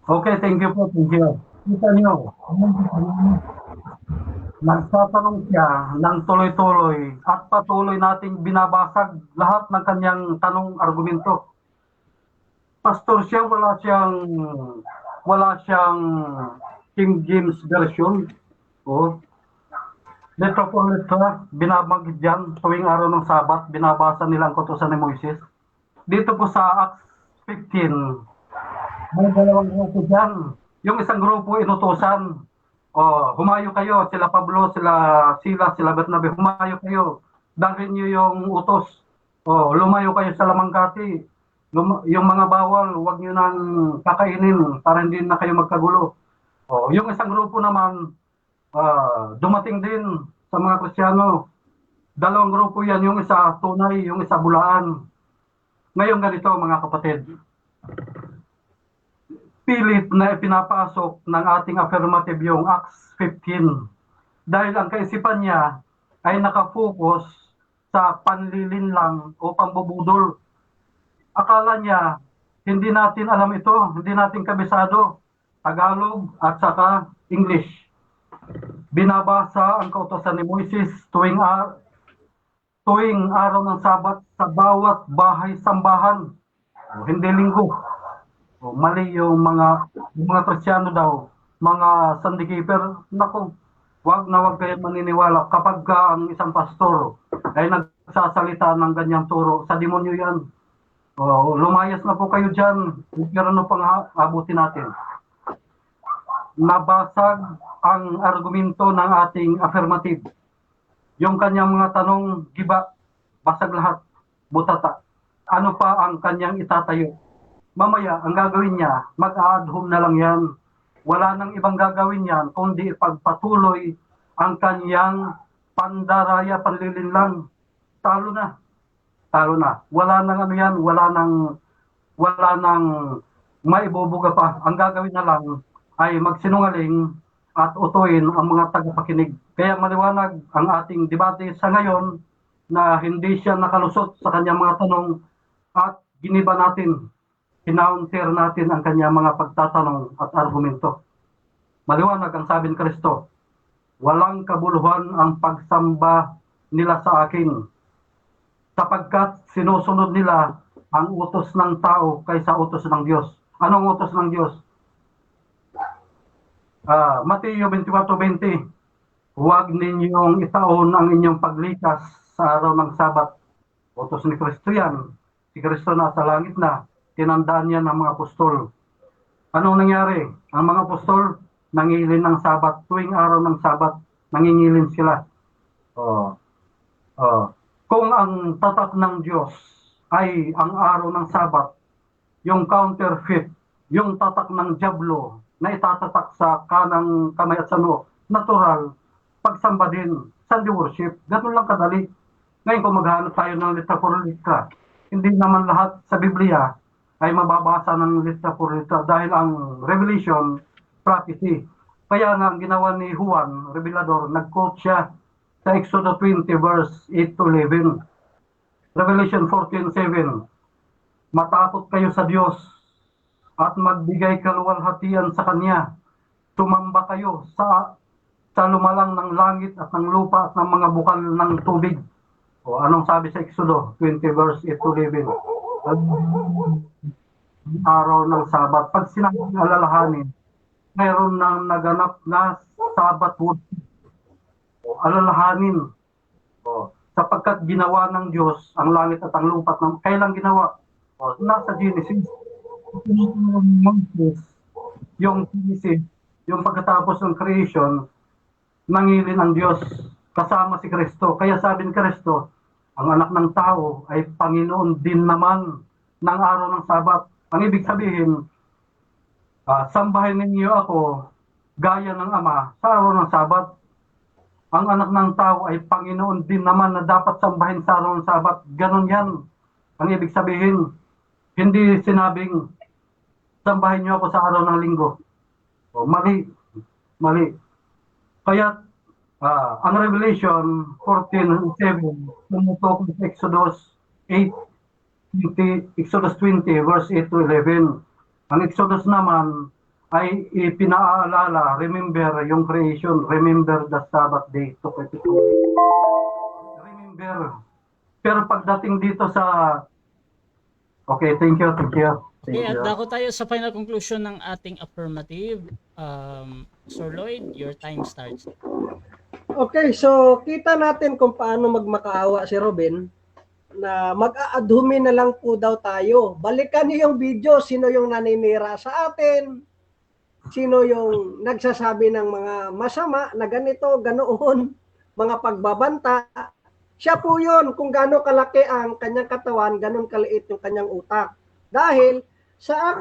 Okay, thank you po. Thank you. Kita nyo, nagtatanong siya ng tuloy-tuloy at patuloy nating binabasag lahat ng kanyang tanong argumento. Pastor siya, wala siyang King James Version. Letra for letra, binabanggit dyan tuwing araw ng Sabat, binabasa nila ang kautusan ni Moises. Dito po sa Acts 15, may dalawang grupo dyan. Yung isang grupo inutusan, humayo kayo, sila Pablo, sila Bernabe, humayo kayo. Dalhin nyo yung utos. Lumayo kayo sa Lamangkati. Yung mga bawal, huwag nyo nang kakainin para hindi na kayo magkagulo. Yung isang grupo naman, dumating din sa mga Kristiyano. Dalawang grupo yan, yung isa tunay, yung isa bulaan. Ngayon ganito mga kapatid, pilit na ipinapasok ng ating affirmative yung Acts 15 dahil ang kaisipan niya ay nakafocus sa panlilinlang o pambubudol. Akala niya, hindi natin alam ito, hindi natin kabisado, Tagalog at saka English. Binabasa ang kautosan ni Moises tuwing araw ng Sabat sa bawat bahay sambahan. Hindi linggo. Mali yung mga Kristiyano daw. mga sandikiper, nako, wag na wag kayo maniniwala kapag ang isang pastor ay nagsasalita ng ganyang turo, sa demonyo yan. Lumayas na po kayo dyan, pero ano pang abutin natin. Nabasag ang argumento ng ating affirmative. Yung kanyang mga tanong, giba, basag lahat, butata. Ano pa ang kanyang itatayo? Mamaya, ang gagawin niya, mag-add home na lang yan. Wala nang ibang gagawin yan, kundi pagpatuloy ang kanyang pandaraya, panlilinlang. Talo na. Talo na. Wala nang ano yan, wala nang maibubuga pa. Ang gagawin na lang ay magsinungaling at utuin ang mga tagapakinig. Kaya maliwanag ang ating debate sa ngayon na hindi siya nakalusot sa kanyang mga tanong at giniba natin, kinounter natin ang kanyang mga pagtatanong at argumento. Maliwanag ang sabi ni Kristo, walang kabuluhan ang pagsamba nila sa akin, sapagkat sinusunod nila ang utos ng tao kaysa utos ng Diyos. Anong utos ng Diyos? Mateo 24:20, huwag ninyong itaon ang inyong paglikas sa araw ng Sabat. Utos ni Kristo yan. Si Kristo nasa langit na, tinandaan niya ng mga apostol. Anong nangyari? Ang mga apostol, nangilin ng Sabat. Tuwing araw ng Sabat, nangingilin sila. Kung ang tatak ng Diyos ay ang araw ng Sabat, yung counterfeit, yung tatak ng Diablo na itatatak sa kanang kamay at sa noo, natural, pagsamba din, Sunday worship, ganun lang kadali. Ngayon kung maghanap tayo ng litra por litra, hindi naman lahat sa Biblia ay mababasa ng litra por litra dahil ang Revelation, prophecy. Kaya nga ang ginawa ni Juan, Revelador, nag-quote siya sa Exodus 20 verse 8 to 11. Revelation 14:7, matakot kayo sa Diyos at magbigay kaluwalhatian sa Kanya. Tumamba kayo sa lumalang ng langit at ng lupa at ng mga bukal ng tubig. Anong sabi sa Exodus 20 verse 8 to 11? Araw ng Sabat. Pag sinabing alalahanin, mayroon nang naganap na Sabat worship. Alalahanin. Sapagkat ginawa ng Diyos ang langit at ang lupa. Kailan ginawa? Nasa Genesis. Yung Genesis, yung pagkatapos ng creation, nangilin ang Diyos kasama si Kristo. Kaya sabi ni Kristo, ang anak ng tao ay Panginoon din naman ng araw ng Sabat. Ang ibig sabihin, sambahin ninyo ako gaya ng Ama sa araw ng Sabat. Ang anak ng tao ay Panginoon din naman na dapat sambahin sa araw ng Sabat. Ganon yan. Ang ibig sabihin, hindi sinabing sambahin niyo ako sa araw ng linggo. Mali. Kaya ang Revelation 14:7 tumutok sa Exodus 20 verse 8 to 11. Ang Exodus naman ay ipinaalala, remember yung creation, remember the Sabbath day. Remember. Pero pagdating dito sa thank you. Okay, at dako tayo sa final conclusion ng ating affirmative. Sir Lloyd, your time starts. Okay, so kita natin kung paano magmakaawa si Robin na mag-aadhumi na lang po daw tayo. Balikan niyo yung video, sino yung naninira sa atin, sino yung nagsasabi ng mga masama na ganito, ganoon, mga pagbabanta. Siya po yun, kung gaano kalaki ang kanyang katawan, ganon kaliit yung kanyang utak. Dahil sa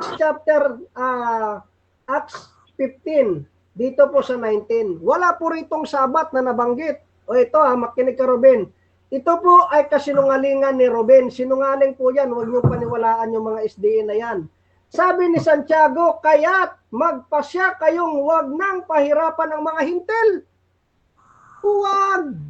Acts 15, dito po sa 19, wala po ritong Sabat na nabanggit. O ito makinig ka Robin. Ito po ay kasinungalingan ni Robin. Sinungaling po yan, huwag niyo paniwalaan yung mga SDA na yan. Sabi ni Santiago, kaya't magpasya kayong huwag nang pahirapan ang mga hintil. Huwag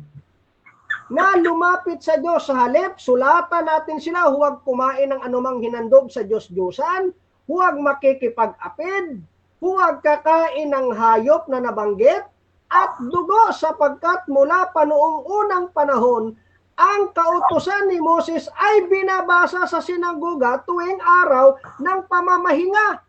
na lumapit sa Diyos. Sa halip, sulatan natin sila, huwag kumain ng anumang hinandog sa Diyos-Diyosan, huwag makikipag-apid, huwag kakain ng hayop na nabanggit, at dugo sapagkat mula pa noong unang panahon, ang kautusan ni Moses ay binabasa sa sinagoga tuwing araw ng pamamahinga.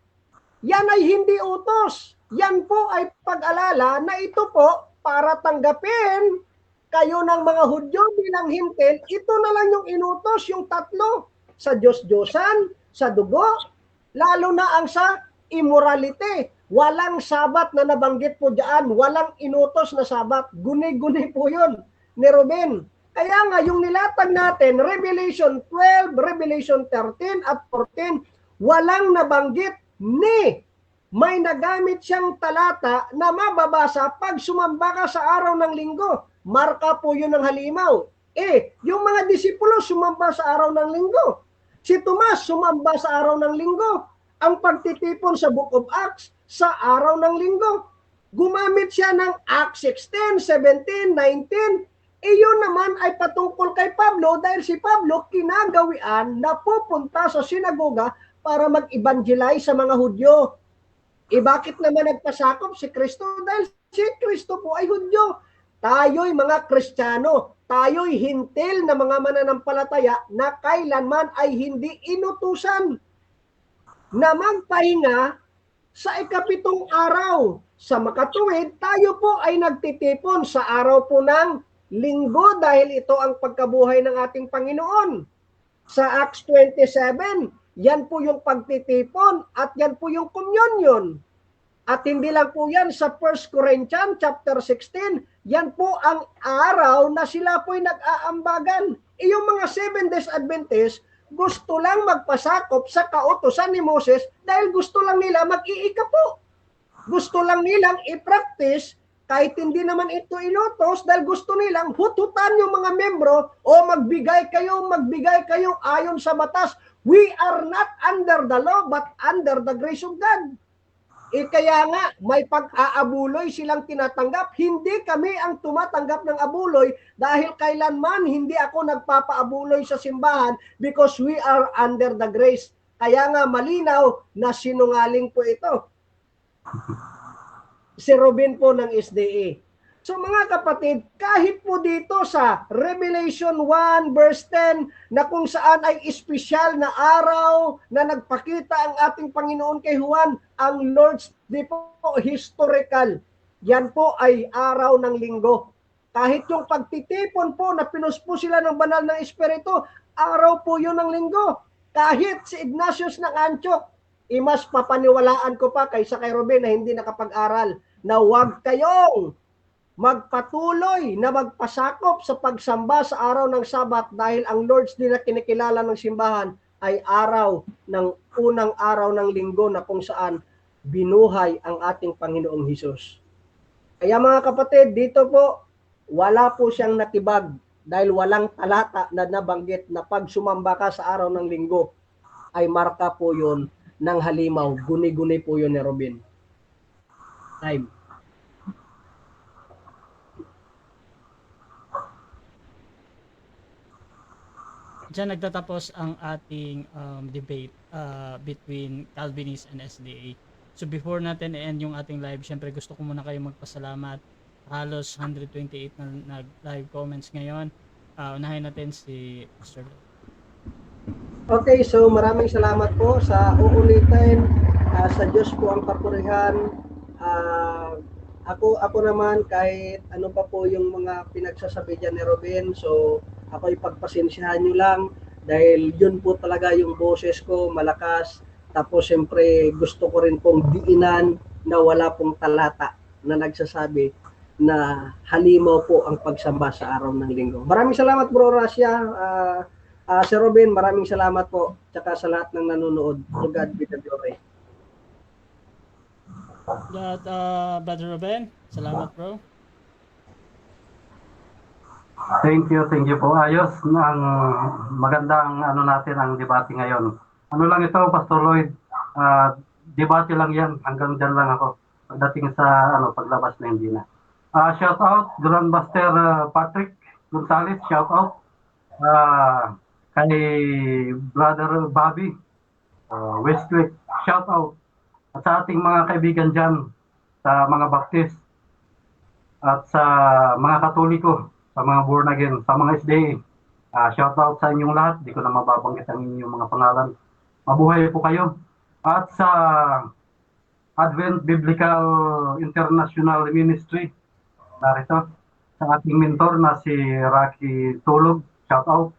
Yan ay hindi utos. yan po ay pag-alala na ito po para tanggapin kayo ng mga Hudyo bilang hintil, ito na lang yung inutos, yung tatlo, sa Diyos-Diyosan, sa dugo, lalo na ang sa immorality. Walang sabat na nabanggit po diyan, walang inutos na sabat. Guni-guni po yun ni Ruben. Kaya nga, yung nilatag natin, Revelation 12, Revelation 13 at 14, walang nabanggit ni may nagamit siyang talata na mababasa pag sumamba ka sa araw ng linggo. Marka po yun ng halimaw. Yung mga disipulo sumamba sa araw ng linggo. Si Tomas sumamba sa araw ng linggo. Ang pagtitipon sa Book of Acts sa araw ng linggo. Gumamit siya ng Acts 16, 17, 19. Iyon naman ay patungkol kay Pablo dahil si Pablo kinagawian na pupunta sa sinagoga para mag-evangelize sa mga Hudyo. Bakit naman nagpasakop si Kristo? Dahil si Kristo po ay Hudyo. Tayo'y mga Kristiyano, tayo'y hintil na mga mananampalataya na kailanman ay hindi inutusan na magpahinga sa ikapitong araw. Sa makatuwid, tayo po ay nagtitipon sa araw po ng linggo dahil ito ang pagkabuhay ng ating Panginoon. Sa Acts 27, yan po yung pagtitipon at yan po yung communion. At hindi lang po yan sa 1 Corinthians chapter 16, yan po ang araw na sila po'y nag-aambagan. Yung mga 7 days Adventist, gusto lang magpasakop sa kautusan ni Moses dahil gusto lang nila mag-iika po. Gusto lang nilang i-practice kahit hindi naman ito inutos dahil gusto nilang hututan yung mga membro o magbigay kayo ayon sa batas. We are not under the law but under the grace of God. Kaya nga, may pag-aabuloy silang tinatanggap. Hindi kami ang tumatanggap ng abuloy dahil kailanman hindi ako nagpapaabuloy sa simbahan because we are under the grace. Kaya nga malinaw na sinungaling po ito. Si Ruben po ng SDA. So mga kapatid, kahit po dito sa Revelation 1 verse 10 na kung saan ay espesyal na araw na nagpakita ang ating Panginoon kay Juan, ang Lord's Day po historical. Yan po ay araw ng linggo. Kahit yung pagtitipon po na pinuspo sila ng banal ng Espiritu, araw po yun ng linggo. Kahit si Ignatius ng Antioch, mas papaniwalaan ko pa kaysa kay Ruben na hindi nakapag-aral na huwag kayong magpatuloy na magpasakop sa pagsamba sa araw ng Sabat dahil ang Lord's Day na kinikilala ng simbahan ay araw ng unang araw ng linggo na kung saan binuhay ang ating Panginoong Hesus. Kaya mga kapatid, dito po wala po siyang natibag dahil walang talata na nabanggit na pag sumamba ka sa araw ng linggo ay marka po yun ng halimaw. Guni-guni po yun ni Robin. Time. Diyan nagtatapos ang ating debate between Calvinist and SDA. So before natin i-end yung ating live, syempre gusto ko muna kayo magpasalamat. Halos 128 na nag-live comments ngayon. Unahin natin si Mr. Okay, so maraming salamat po sa uulitin. Sa Diyos po ang papurihan. Ako naman kahit ano pa po yung mga pinagsasabi dyan ni Robin, so ako ipagpasensyahan nyo lang dahil yun po talaga yung boses ko, malakas. Tapos siyempre gusto ko rin pong diinan na wala pong talata na nagsasabi na halimaw po ang pagsamba sa araw ng linggo. Maraming salamat Bro Rasya, Sir Robin, maraming salamat po, tsaka sa lahat ng nanonood. To God be the glory. Brother Ruben, salamat bro. Thank you po. Ayos, ang magandang natin ang debate ngayon. Ano lang ito, Pastor Lloyd, debate lang yan, hanggang dyan lang ako. Pagdating sa paglabas na hindi na. Shout out, Grand Master Patrick Gonzales, shout out. Kay Brother Bobby, Westcliff, shout out. At sa ating mga kaibigan dyan, sa mga Baptist, at sa mga Katoliko, sa mga born again, sa mga SDA, shout out sa inyong lahat. Di ko na mababanggit ang inyong mga pangalan. Mabuhay po kayo. At sa Advent Biblical International Ministry. Narito sa ating mentor na si Rocky Tulog. Shout out.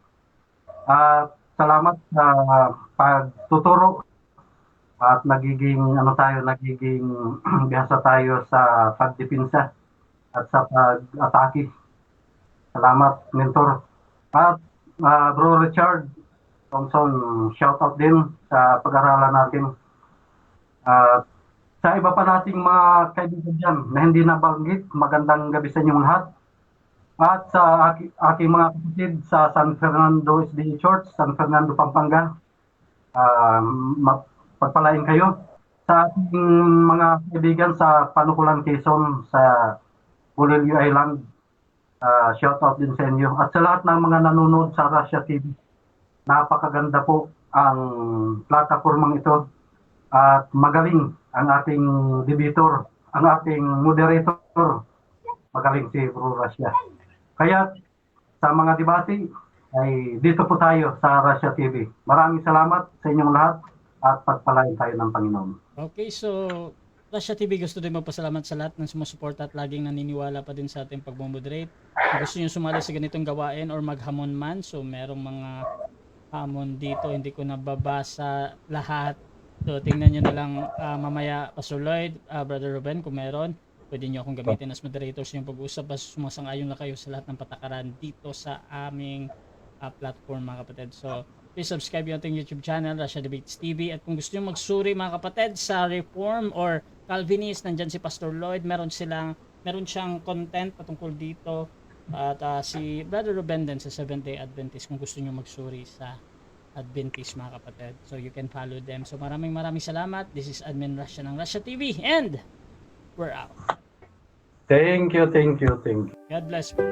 At salamat sa pagtuturo at nagiging bihasa tayo sa pagdepensa at sa pag-atake. Salamat, mentor. At Bro Richard Thompson, shout out din sa pag-aralan natin. Sa iba pa nating mga kaibigan dyan na hindi nabanggit, magandang gabi sa inyong lahat. At sa aking mga kapatid sa San Fernando SDA Church, San Fernando, Pampanga, pagpalain kayo. Sa ating mga kaibigan sa Panukulan, Quezon, sa Bulilio Island, shout out din sa inyo. At sa lahat ng mga nanonood sa Russia TV, napakaganda po ang platformang ito. At magaling ang ating debater, ang ating moderator, magaling si Bro Russia. Kaya sa mga debate ay dito po tayo sa Russia TV. Maraming salamat sa inyong lahat at pagpalain tayo ng Panginoon. Okay, so Russia TV gusto din magpasalamat sa lahat ng sumusuporta at laging naniniwala pa din sa ating pagmoderate. Kung gusto nyo sumali sa ganitong gawain or maghamon man, so merong mga hamon dito, hindi ko nababasa lahat. So tingnan nyo na lang mamaya, Pastor Lloyd, Brother Ruben, kung meron, pwede nyo akong gamitin as moderators yung pag-uusap. Basta sumasang-ayon na kayo sa lahat ng patakaran dito sa aming platform, mga kapatid. So please subscribe yung ating YouTube channel, Russia Debates TV. At kung gusto nyo magsuri, mga kapatid, sa Reform or Calvinist, nandyan si Pastor Lloyd, meron siyang content patungkol dito. At si Brother Ruben din sa Seventh-day Adventist, kung gusto nyo magsuri sa Adventist, mga kapatid. So you can follow them. So maraming salamat. This is Admin Russia ng Russia TV and we're out. Thank you. God bless you.